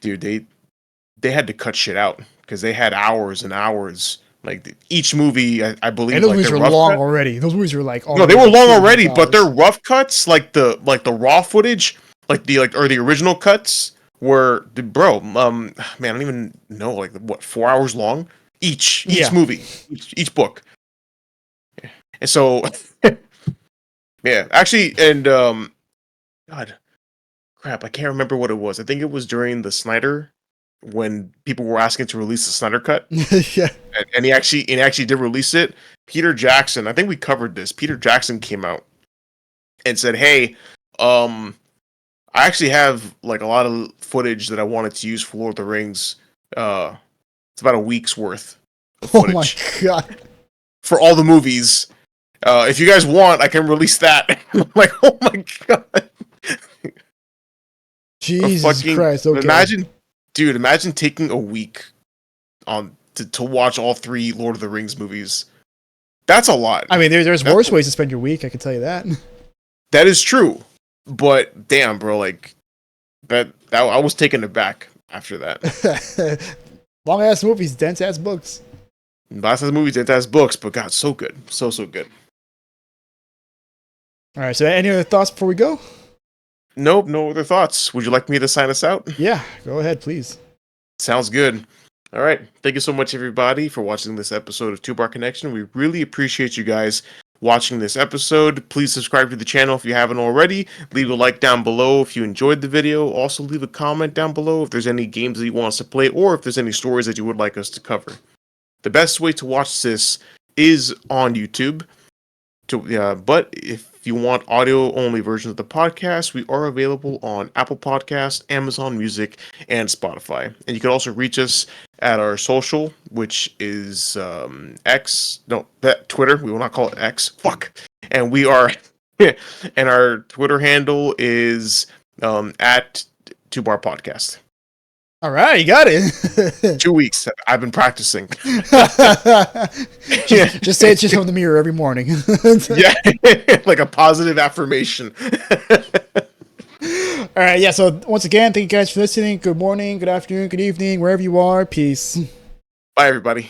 dude, they had to cut shit out because they had hours and hours. Like each movie, I And believe, those like movies their were rough long cut. already. Those movies were like No, they already were like long 2.5 already, but their hours. rough cuts, like the raw footage, or the original cuts were, bro. Man, I don't even know, like what, 4 hours long each Yeah. movie, each book. And so, yeah, actually, and God, crap, I can't remember what it was. I think it was during the Snyder, when people were asking to release the Snyder cut, Yeah. and he actually did release it. Peter Jackson, I think we covered this. Peter Jackson came out and said, "Hey, um, I actually have like a lot of footage that I wanted to use for Lord of the Rings. It's about a week's worth of Oh my footage god. for all the movies. If you guys want, I can release that." I'm like, oh my god. A Jesus fucking Christ. Okay. imagine, dude. Imagine taking a week on to watch all 3 Lord of the Rings movies. That's a lot. I mean, there's That's worse ways to spend your week. I can tell you that. that is true. But damn, bro, like that I was taken aback after that. Long ass movies, dense ass books. Lots of movies that has books, but God, so good, so good. All right. So, any other thoughts before we go? Nope, no other thoughts. Would you like me to sign us out? Yeah. Go ahead, please. Sounds good. All right. Thank you so much, everybody, for watching this episode of Two Bar Connection. We really appreciate you guys watching this episode. Please subscribe to the channel if you haven't already. Leave a like down below if you enjoyed the video. Also leave a comment down below if there's any games that you want us to play or if there's any stories that you would like us to cover. The best way to watch this is on YouTube. But if you want audio only versions of the podcast, we are available on Apple Podcasts, Amazon Music, and Spotify. And you can also reach us at our social, which is Twitter. We will not call it X. Fuck. And we are, and our Twitter handle is at 2Bar Podcast. All right, you got it. 2 weeks. I've been practicing. just say it just from the mirror every morning. Yeah, like a positive affirmation. All right, yeah. So once again, thank you guys for listening. Good morning, good afternoon, good evening, wherever you are. Peace. Bye, everybody.